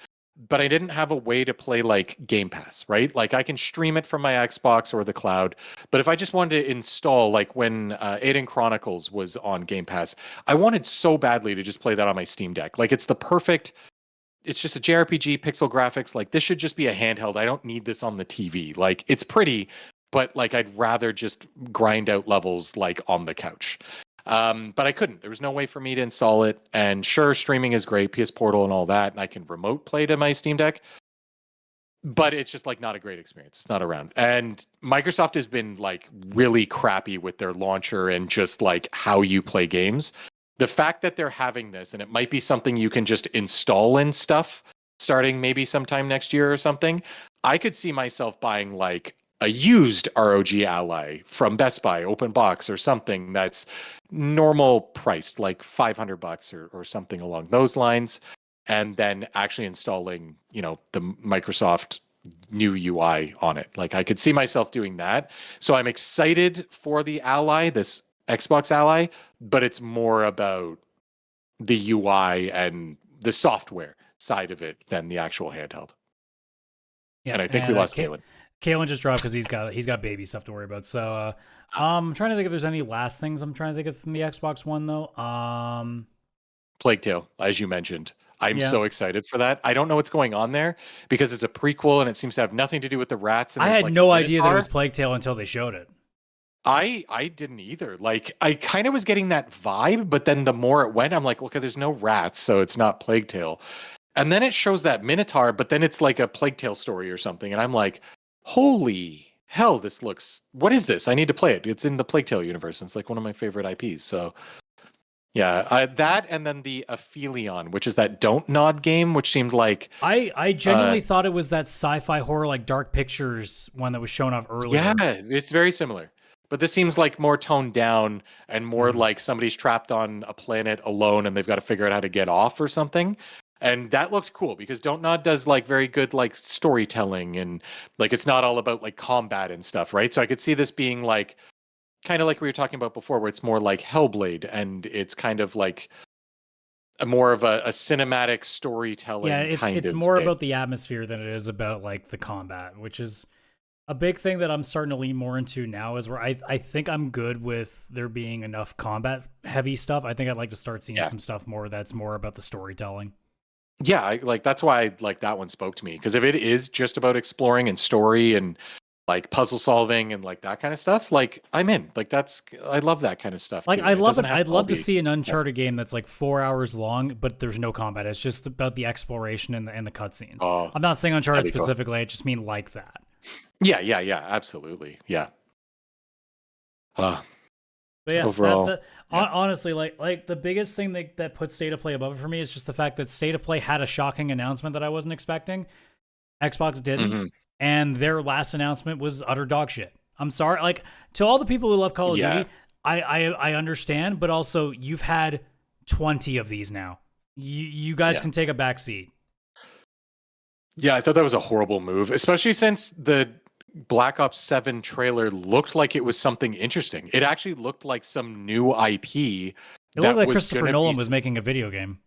But I didn't have a way to play like Game Pass, right? Like I can stream it from my Xbox or the cloud. But if I just wanted to install, like when Aiden Chronicles was on Game Pass, I wanted so badly to just play that on my Steam Deck. Like it's just a JRPG, pixel graphics. Like this should just be a handheld. I don't need this on the TV. Like it's pretty, but like I'd rather just grind out levels like on the couch. But I couldn't. There was no way for me to install it. And sure, streaming is great, PS Portal and all that, and I can remote play to my Steam Deck. But it's just like not a great experience. It's not around. And Microsoft has been like really crappy with their launcher and just like how you play games. The fact that they're having this, and it might be something you can just install in stuff starting maybe sometime next year or something, I could see myself buying like a used ROG Ally from Best Buy, open box or something that's normal priced, like $500 or something along those lines, and then actually installing, the Microsoft new UI on it. Like I could see myself doing that. So I'm excited for the Ally, this Xbox Ally, but it's more about the UI and the software side of it than the actual handheld. Yeah, and I think we lost Kaylan. Kaylan just dropped because he's got baby stuff to worry about. So I'm trying to think if there's any last things I'm trying to think of from the Xbox One though. Plague Tale, as you mentioned. I'm so excited for that. I don't know what's going on there because it's a prequel and it seems to have nothing to do with the rats. And I had like no idea that it was Plague Tale until they showed it. I didn't either. Like I kind of was getting that vibe, but then the more it went, I'm like, okay, there's no rats, so it's not Plague Tale. And then it shows that Minotaur, but then it's like a Plague Tale story or something. And I'm like, holy hell, what is this? I need to play it. It's in the Plague Tale universe. And it's like one of my favorite IPs. So yeah, that and then the Aphelion, which is that Don't Nod game, which seemed like I genuinely thought it was that sci-fi horror like Dark Pictures one that was shown off earlier. Yeah, it's very similar. But this seems like more toned down and more like somebody's trapped on a planet alone and they've got to figure out how to get off or something. And that looked cool because Don't Nod does like very good like storytelling and like it's not all about like combat and stuff, right? So I could see this being like kind of like we were talking about before, where it's more like Hellblade and it's kind of like more of a cinematic storytelling. Yeah, it's more about the atmosphere than it is about like the combat, which is a big thing that I'm starting to lean more into now. Is where I think I'm good with there being enough combat heavy stuff. I think I'd like to start seeing some stuff more that's more about the storytelling. Yeah, that's why like that one spoke to me, because if it is just about exploring and story and like puzzle solving and like that kind of stuff, like I'm in. Like I love that kind of stuff. Like too. I love it. I'd love to see an Uncharted game that's like 4 hours long, but there's no combat. It's just about the exploration and the cutscenes. Oh, I'm not saying Uncharted specifically. Cool. I just mean like that. Yeah, absolutely. Yeah. But yeah, overall, honestly, like the biggest thing that puts State of Play above it for me is just the fact that State of Play had a shocking announcement that I wasn't expecting. Xbox didn't, and their last announcement was utter dog shit. I'm sorry, like to all the people who love Call of Duty, I understand, but also you've had 20 of these now. You guys can take a back seat. Yeah, I thought that was a horrible move, especially since the Black Ops 7 trailer looked like it was something interesting. It actually looked like some new IP. It looked like Christopher Nolan was making a video game.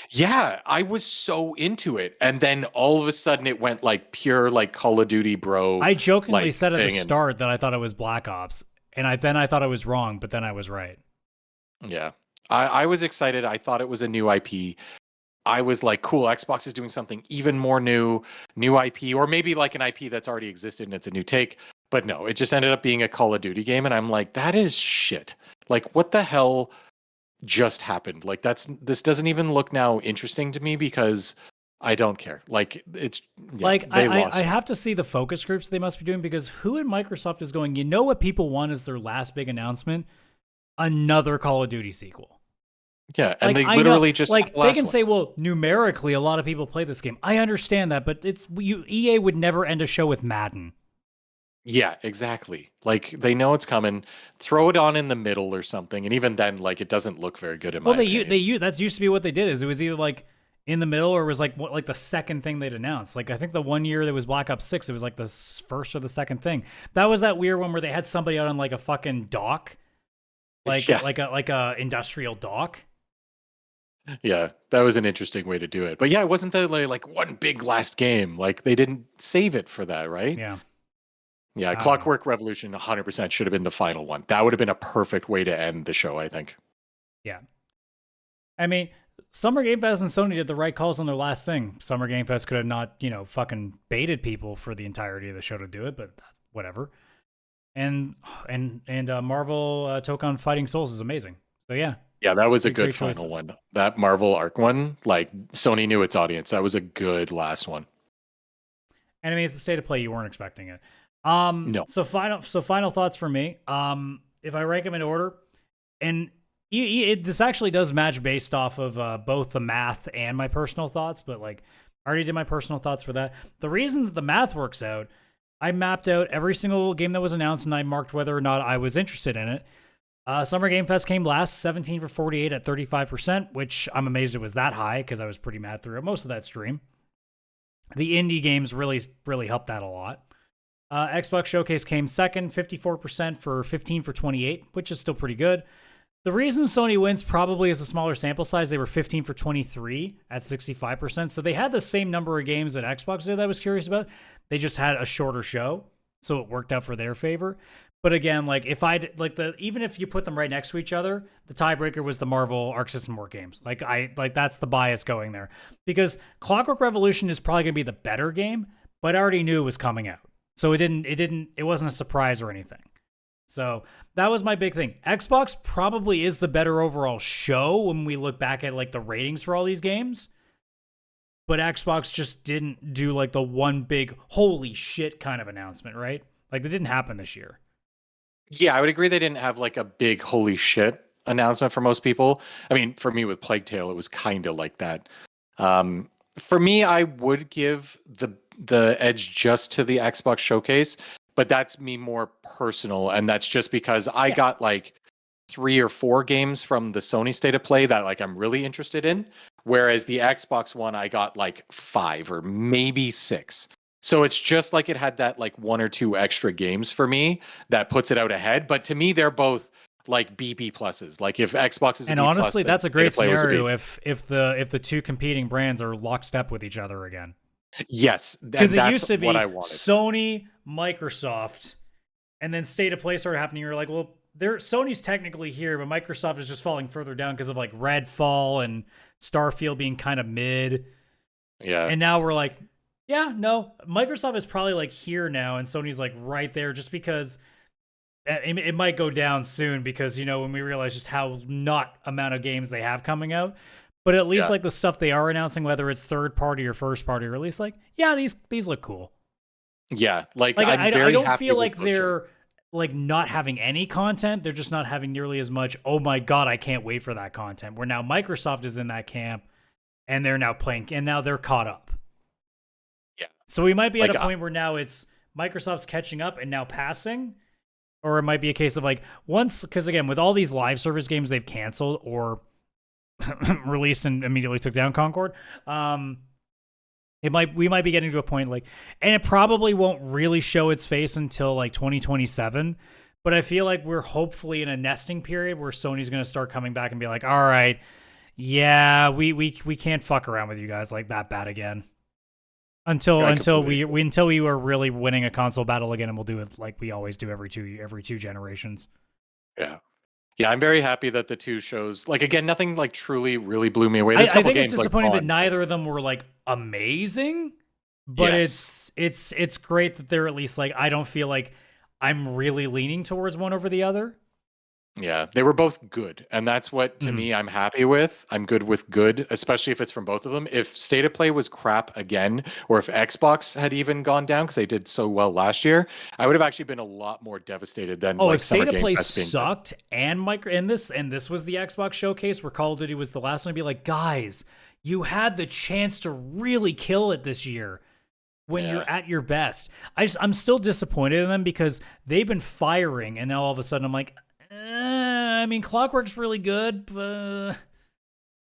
Yeah, I was so into it. And then all of a sudden it went like pure like Call of Duty bro. I jokingly said at the start that I thought it was Black Ops. And I thought I was wrong, but then I was right. Yeah. I was excited. I thought it was a new IP. I was like, cool, Xbox is doing something even more new IP, or maybe like an IP that's already existed and it's a new take. But no, it just ended up being a Call of Duty game. And I'm like, that is shit. Like, what the hell just happened? Like, this doesn't even look now interesting to me because I don't care. Like, it's like I have to see the focus groups they must be doing, because who in Microsoft is going, you know what people want is their last big announcement? Another Call of Duty sequel. Yeah, and like, they literally just like they can say, well, numerically, a lot of people play this game. I understand that, but EA would never end a show with Madden. Yeah, exactly. Like they know it's coming. Throw it on in the middle or something, and even then, like it doesn't look very good in my opinion. That used to be what they did. Is it was either like in the middle or it was like the second thing they'd announced. Like I think the one year there was Black Ops 6, it was like the first or the second thing. That was that weird one where they had somebody out on like a fucking dock, like a industrial dock. Yeah, that was an interesting way to do it. But yeah, it wasn't the like one big last game. Like they didn't save it for that, right? Yeah. Yeah, Clockwork Revolution 100% should have been the final one. That would have been a perfect way to end the show, I think. Yeah. I mean, Summer Game Fest and Sony did the right calls on their last thing. Summer Game Fest could have not, fucking baited people for the entirety of the show to do it, but whatever. And Marvel took on Fighting Souls is amazing. So yeah. Yeah, that was a good final one. That Marvel Arc one, like Sony knew its audience. That was a good last one. And I mean, it's a State of Play. You weren't expecting it. No. So final thoughts for me. If I rank them in order, and this actually does match based off of both the math and my personal thoughts, but like I already did my personal thoughts for that. The reason that the math works out, I mapped out every single game that was announced and I marked whether or not I was interested in it. Summer Game Fest came last, 17 for 48 at 35%, which I'm amazed it was that high because I was pretty mad through most of that stream. The indie games really helped that a lot. Xbox Showcase came second, 54% for 15 for 28, which is still pretty good. The reason Sony wins probably is a smaller sample size. They were 15 for 23 at 65%. So they had the same number of games that Xbox did that I was curious about. They just had a shorter show, so it worked out for their favor. But again, like even if you put them right next to each other, the tiebreaker was the Marvel Arc System War games. Like that's the bias going there, because Clockwork Revolution is probably gonna be the better game, but I already knew it was coming out, so it wasn't a surprise or anything. So that was my big thing. Xbox probably is the better overall show when we look back at like the ratings for all these games. But Xbox just didn't do like the one big holy shit kind of announcement, right? Like that didn't happen this year. Yeah, I would agree they didn't have like a big holy shit announcement for most people. I mean, for me with Plague Tale, it was kind of like that. For me, I would give the edge just to the Xbox showcase, but that's me more personal, and that's just because I got like 3 or 4 games from the Sony State of Play that like I'm really interested in, whereas the Xbox one I got like 5 or maybe 6. So it's just like it had that like 1 or 2 extra games for me that puts it out ahead. But to me, they're both like B pluses. Like if Xbox is a and B honestly, plus, then that's a great State of Play was a B. scenario if the two competing brands are lockstep with each other again. Yes, Because it that's used to be what I wanted. Sony, Microsoft, and then State of Play started happening. You're like, well, Sony's technically here, but Microsoft is just falling further down because of like Redfall and Starfield being kind of mid. Yeah, And now we're like, yeah, no, Microsoft is probably like here now, and Sony's like right there, just because it might go down soon because, you know, when we realize just how not amount of games they have coming out. But at least like the stuff they are announcing, whether it's third party or first party release, like, yeah, these look cool. Yeah, like I don't feel like they're like not having any content. They're just not having nearly as much. Oh my God, I can't wait for that content. Where now Microsoft is in that camp, and they're now playing, and now they're caught up. Yeah. So we might be at a point where now it's Microsoft's catching up and now passing, or it might be a case of like because again, with all these live service games they've canceled or released and immediately took down Concord, we might be getting to a point like, and it probably won't really show its face until like 2027. But I feel like we're hopefully in a nesting period where Sony's going to start coming back and be like, all right, yeah, we can't fuck around with you guys like that bad again. Until we are really winning a console battle again, and we'll do it like we always do every two generations. Yeah. Yeah, I'm very happy that the 2 shows, like, again, nothing like truly really blew me away. I think games, it's disappointing like, that neither of them were like amazing, but it's great that they're at least like, I don't feel like I'm really leaning towards one over the other. Yeah, they were both good, and that's what to me I'm happy with. I'm good with good, especially if it's from both of them. If State of Play was crap again, or if Xbox had even gone down because they did so well last year, I would have actually been a lot more devastated than like if State of Play sucked and this was the Xbox showcase where Call of Duty was the last one, I'd be like, guys, you had the chance to really kill it this year when you're at your best. I'm still disappointed in them because they've been firing, and now all of a sudden I'm like, I mean, Clockwork's really good, but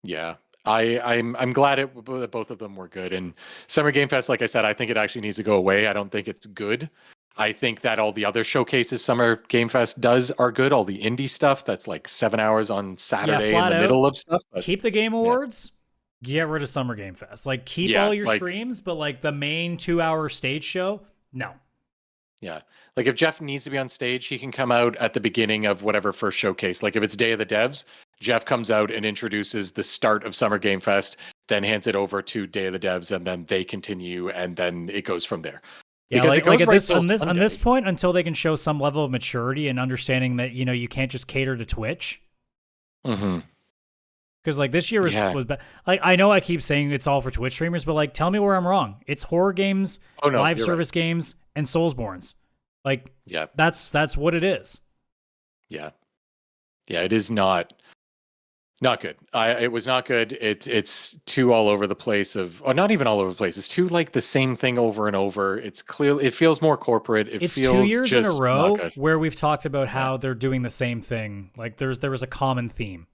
yeah, I'm glad that both of them were good. And Summer Game Fest, like I said, I think it actually needs to go away. I don't think it's good. I think that all the other showcases Summer Game Fest does are good. All the indie stuff that's like 7 hours on Saturday in the middle of stuff. But, keep the Game Awards. Get rid of Summer Game Fest. Like keep all your streams, but like the main 2-hour stage show, no. Yeah. Like if Jeff needs to be on stage, he can come out at the beginning of whatever first showcase. Like if it's Day of the Devs, Jeff comes out and introduces the start of Summer Game Fest, then hands it over to Day of the Devs, and then they continue, and then it goes from there. Yeah, because on this point, until they can show some level of maturity and understanding that, you know, you can't just cater to Twitch. Mm-hmm. Because like this year was bad. Like I know I keep saying it's all for Twitch streamers, but like tell me where I'm wrong. It's horror games, live service games, and Soulsborns. Like that's what it is. Yeah, it is not good. It was not good. It's too all over the place not even all over the place. It's too like the same thing over and over. It's clear. It feels more corporate. It's 2 years in a row where we've talked about how they're doing the same thing. Like there was a common theme.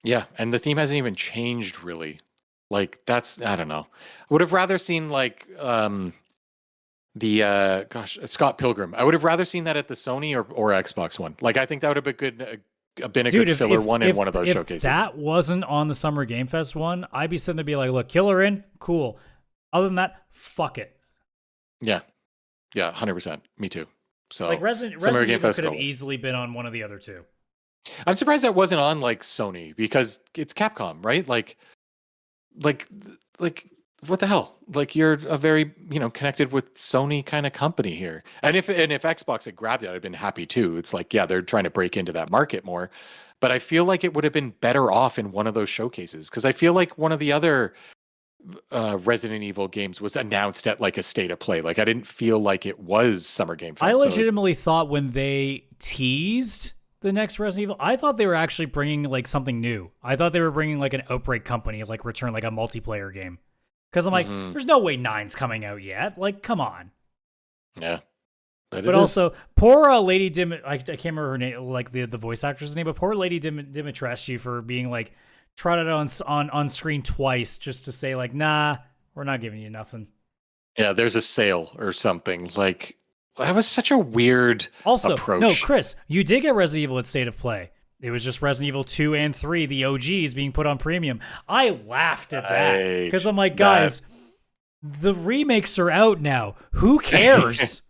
Yeah, and the theme hasn't even changed really. Like I don't know. I would have rather seen like Scott Pilgrim. I would have rather seen that at the Sony or Xbox one. Like I think that would have been a good filler one in one of those showcases. If that wasn't on the Summer Game Fest one, I'd be sitting there be like, look, Killer in, cool. Other than that, fuck it. Yeah, 100%. Me too. So like Resident Evil could have easily been on one of the other two. I'm surprised that wasn't on like Sony because it's Capcom, right? Like what the hell? Like you're a very, connected with Sony kind of company here. And if Xbox had grabbed it, I'd have been happy too. It's like, yeah, they're trying to break into that market more. But I feel like it would have been better off in one of those showcases because I feel like one of the other Resident Evil games was announced at like a state of play. Like I didn't feel like it was Summer Game Fest. I legitimately thought when they teased the next Resident Evil, I thought they were actually bringing like something new. I thought they were bringing like an Outbreak company, like return like a multiplayer game. Because I'm like, there's no way 9's coming out yet. Like, come on. Yeah. But also, poor Lady I can't remember her name, like the voice actress' name, but poor Lady Dimitrescu for being like trotted on screen twice just to say like, nah, we're not giving you nothing. Yeah, there's a sale or something. Like, that was such a weird approach. No, Chris, you did get Resident Evil at State of Play. It was just Resident Evil 2 and 3, the OGs, being put on premium. I laughed at that because I'm like, guys, the remakes are out now. Who cares?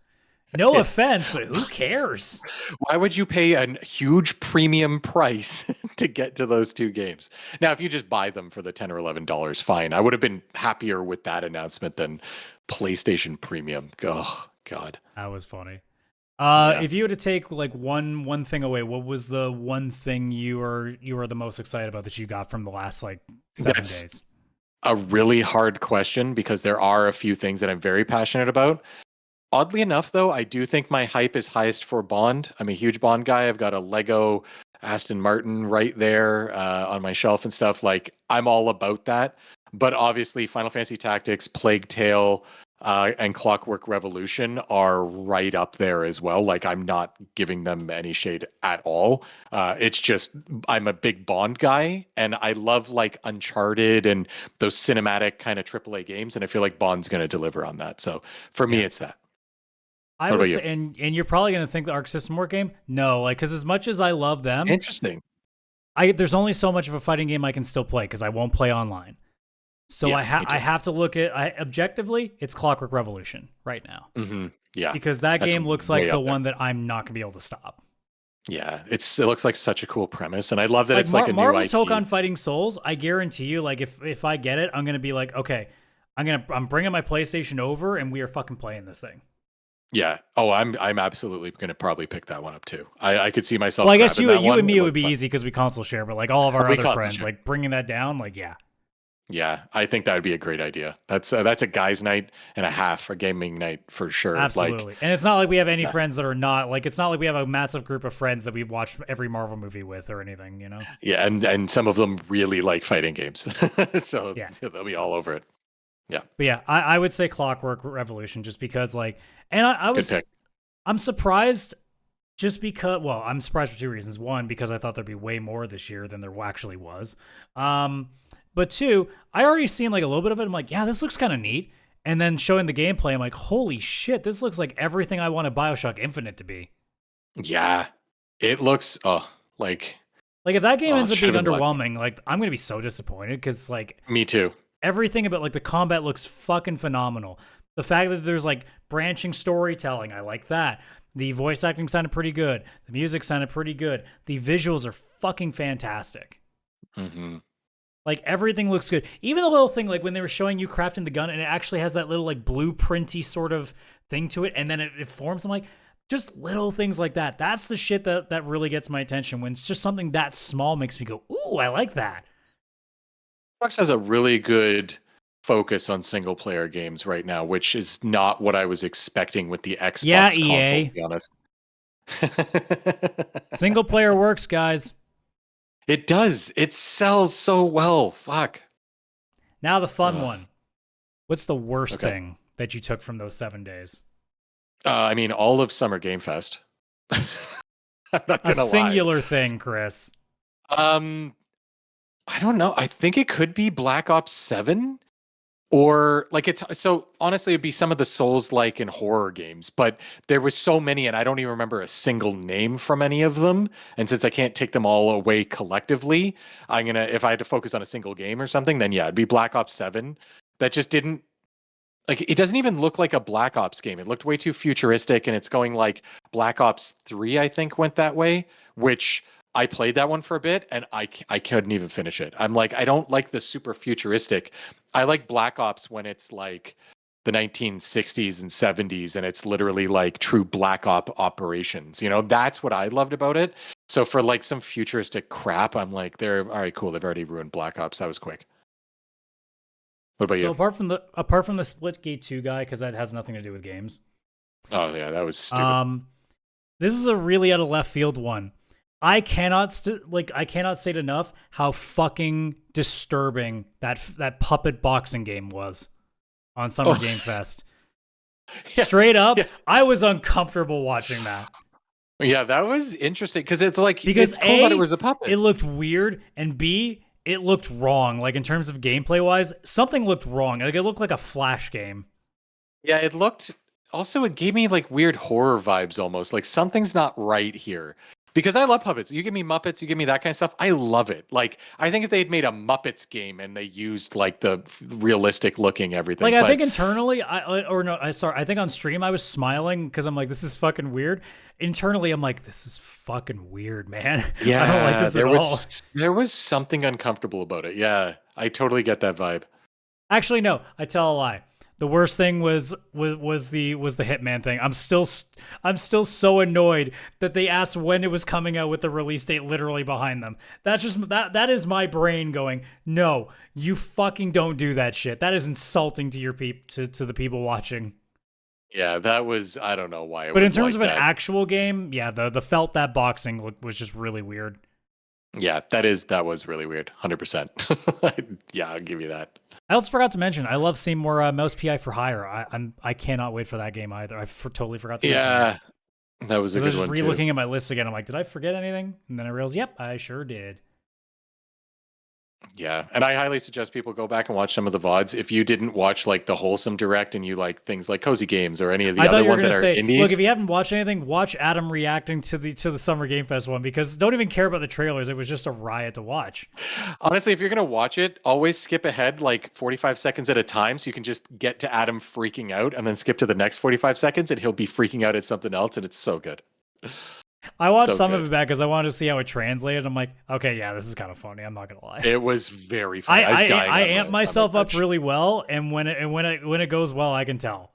No offense, but who cares? Why would you pay a huge premium price to get to those two games? Now, if you just buy them for the $10 or $11, fine. I would have been happier with that announcement than PlayStation Premium. Oh, God. That was funny. If you were to take like one thing away, what was the one thing you were the most excited about that you got from the last like 7 days? A really hard question because there are a few things that I'm very passionate about. Oddly enough, though, I do think my hype is highest for Bond. I'm a huge Bond guy. I've got a Lego Aston Martin right there on my shelf and stuff. Like, I'm all about that. But obviously, Final Fantasy Tactics, Plague Tale, and Clockwork Revolution are right up there as well. Like, I'm not giving them any shade at all. It's just, I'm a big Bond guy, and I love, like, Uncharted and those cinematic kind of AAA games, and I feel like Bond's going to deliver on that. So, for me, it's that. I would say, and you're probably going to think the Arc System Works game? No, like, because as much as I love them... Interesting. There's only so much of a fighting game I can still play, because I won't play online. So I have to look at... objectively, it's Clockwork Revolution right now. Mm-hmm. Yeah. Because that game looks like the one that I'm not going to be able to stop. Yeah, it looks like such a cool premise, and I love that it's like a new Marvel IP. Tokon Fighting Souls, I guarantee you, like, if I get it, I'm going to be like, okay, I'm bringing my PlayStation over, and we are fucking playing this thing. Yeah. Oh, I'm absolutely going to probably pick that one up too. I could see myself. Well, I guess you and me it would be easy because we console share, but like all of our other friends, like bringing that down, like yeah. Yeah, I think that would be a great idea. That's a guy's night and a half, a gaming night for sure. Absolutely. And it's not like we have any friends that are not like. It's not like we have a massive group of friends that we watch every Marvel movie with or anything, you know. Yeah, and some of them really like fighting games, so yeah, they'll be all over it. Yeah. But yeah, I would say Clockwork Revolution just because like, and I'm surprised just because, well, I'm surprised for two reasons. One, because I thought there'd be way more this year than there actually was. But two, I already seen like a little bit of it. I'm like, yeah, this looks kind of neat. And then showing the gameplay, I'm like, holy shit, this looks like everything I wanted BioShock Infinite to be. Yeah. It looks, like if that game ends up being underwhelming, like I'm going to be so disappointed because like. Me too. Everything about like the combat looks fucking phenomenal. The fact that there's like branching storytelling, I like that. The voice acting sounded pretty good. The music sounded pretty good. The visuals are fucking fantastic. Mm-hmm. Like everything looks good. Even the little thing, like when they were showing you crafting the gun and it actually has that little like blueprinty sort of thing to it, and then it forms. I'm like, just little things like that. That's the shit that really gets my attention. When it's just something that small makes me go, ooh, I like that. Xbox has a really good focus on single player games right now, which is not what I was expecting with the Xbox console, to be honest. Single player works, guys. It does. It sells so well. Fuck. Now the fun one. What's the worst thing that you took from those 7 days? I mean, all of Summer Game Fest. I'm not gonna singular thing, Chris. I don't know. I think it could be Black Ops 7 or like it's so honestly it'd be some of the Souls-like in horror games, but there was so many and I don't even remember a single name from any of them. And since I can't take them all away collectively, if I had to focus on a single game or something, then yeah, it'd be Black Ops 7. That just didn't like it doesn't even look like a Black Ops game. It looked way too futuristic and it's going like Black Ops 3, I think, went that way, which I played that one for a bit and I couldn't even finish it. I'm like, I don't like the super futuristic. I like Black Ops when it's like the 1960s and 70s and it's literally like true Black Op operations. You know, that's what I loved about it. So for like some futuristic crap, I'm like, they're all right, cool. They've already ruined Black Ops. That was quick. What about you? apart from the Splitgate 2 guy, because that has nothing to do with games. Oh yeah, that was stupid. This is a really out of left field one. I cannot state enough how fucking disturbing that puppet boxing game was on Summer Game Fest. Yeah, Straight up, I was uncomfortable watching that. Yeah, that was interesting because it's like Because it's cool A, that it was a puppet. it looked weird, and B, it looked wrong. Like in terms of gameplay wise, something looked wrong. Like it looked like a Flash game. Yeah, it looked. Also, it gave me like weird horror vibes almost. Like something's not right here. Because I love puppets. You give me Muppets, you give me that kind of stuff. I love it. Like, I think if they had made a Muppets game and they used like the realistic looking everything. Like, I think internally, I think on stream I was smiling because I'm like, this is fucking weird. Internally, I'm like, this is fucking weird, man. Yeah, I don't like this at all. There was something uncomfortable about it. Yeah, I totally get that vibe. Actually, no, I tell a lie. The worst thing was the Hitman thing. I'm still so annoyed that they asked when it was coming out with the release date literally behind them. That's just that is my brain going, no, you fucking don't do that shit. That is insulting to your to the people watching. Yeah, that was, I don't know why. But in terms of an actual game, yeah, the felt that boxing was just really weird. Yeah, that was really weird. 100%. Yeah, I'll give you that. I also forgot to mention, I love seeing more Mouse PI for Hire. I cannot wait for that game either. Totally forgot to mention that. Yeah, that was a good one too. I was just re-looking at my list again. I'm like, did I forget anything? And then I realized, yep, I sure did. Yeah, and I highly suggest people go back and watch some of the VODs. If you didn't watch like the wholesome direct and you like things like Cozy Games or any of the other ones that are indies. Look, if you haven't watched anything, watch Adam reacting to the Summer Game Fest one, because don't even care about the trailers. It was just a riot to watch. Honestly, if you're gonna watch it, always skip ahead like 45 seconds at a time so you can just get to Adam freaking out and then skip to the next 45 seconds and he'll be freaking out at something else, and it's so good. I watched some of it back because I wanted to see how it translated. I'm like, okay, yeah, this is kind of funny. I'm not gonna lie. It was very funny. I amp myself up really well, and when it goes well, I can tell.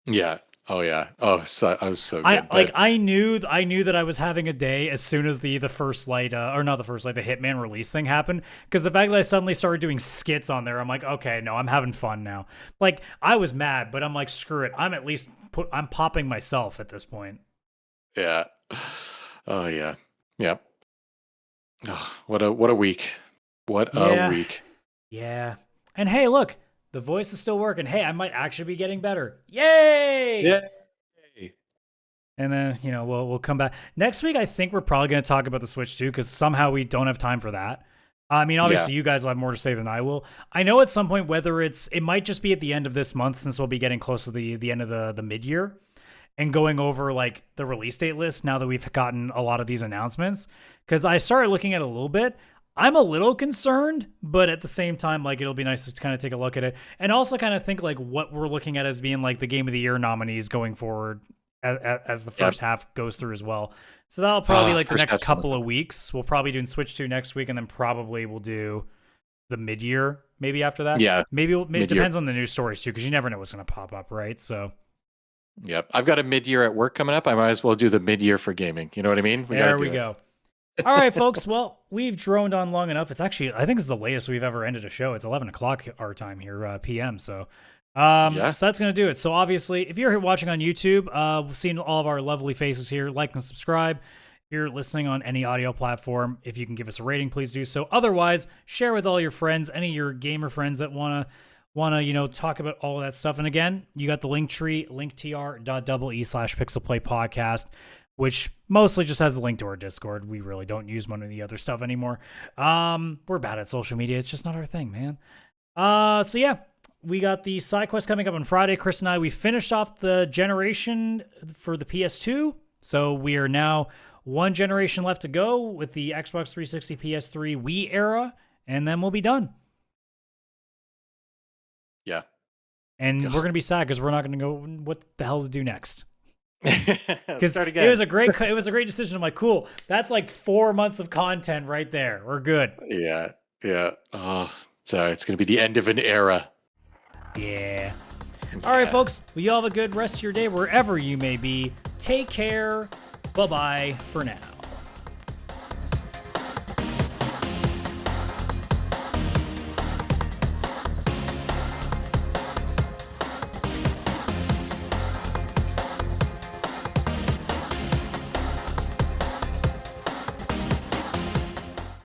Yeah. Oh yeah. Oh, I was so good. I knew that I was having a day as soon as the first light or not the first light, the Hitman release thing happened, because the fact that I suddenly started doing skits on there, I'm like, okay, no, I'm having fun now. Like, I was mad, but I'm like, screw it. I'm popping myself at this point. Yeah. Oh yeah. Yeah. Oh, what a week. What a week. Yeah. And hey, look, the voice is still working. Hey, I might actually be getting better. Yay! Yay! And then, we'll come back. Next week, I think we're probably going to talk about the Switch too, because somehow we don't have time for that. I mean, obviously, you guys will have more to say than I will. I know at some point whether it might just be at the end of this month, since we'll be getting close to the end of the mid-year, and going over like the release date list now that we've gotten a lot of these announcements. Because I started looking at it a little bit. I'm a little concerned, but at the same time, like, it'll be nice to kind of take a look at it and also kind of think like what we're looking at as being like the Game of the Year nominees going forward as the first half goes through as well. So that'll probably like the next couple of weeks. We'll probably do Switch 2 next week, and then probably we'll do the mid-year maybe after that. Yeah. Maybe it depends on the news stories too, because you never know what's going to pop up, right? So. Yep. I've got a mid-year at work coming up. I might as well do the mid-year for gaming. You know what I mean? There we go. All right, folks. Well, we've droned on long enough. It's actually, I think it's the latest we've ever ended a show. It's 11 o'clock our time here, PM. So, so that's going to do it. So obviously, if you're watching on YouTube, seeing all of our lovely faces here, like and subscribe. If you're listening on any audio platform, if you can give us a rating, please do so. Otherwise, share with all your friends, any of your gamer friends that want to talk about all of that stuff. And again, you got the link tree, linktr.ee/PixelPlay Podcast, which mostly just has the link to our Discord. We really don't use one of the other stuff anymore. We're bad at social media. It's just not our thing, man. So yeah, we got the side quest coming up on Friday. Chris and I, we finished off the generation for the PS2. So we are now one generation left to go with the Xbox 360, PS3, Wii era, and then we'll be done. Yeah. And we're going to be sad because we're not going to know what the hell to do next. Because it was a great decision. I'm like, cool. That's like 4 months of content right there. We're good. Yeah. Oh, it's gonna be the end of an era. Yeah. All right, folks. Well, you all have a good rest of your day wherever you may be. Take care. Bye-bye for now.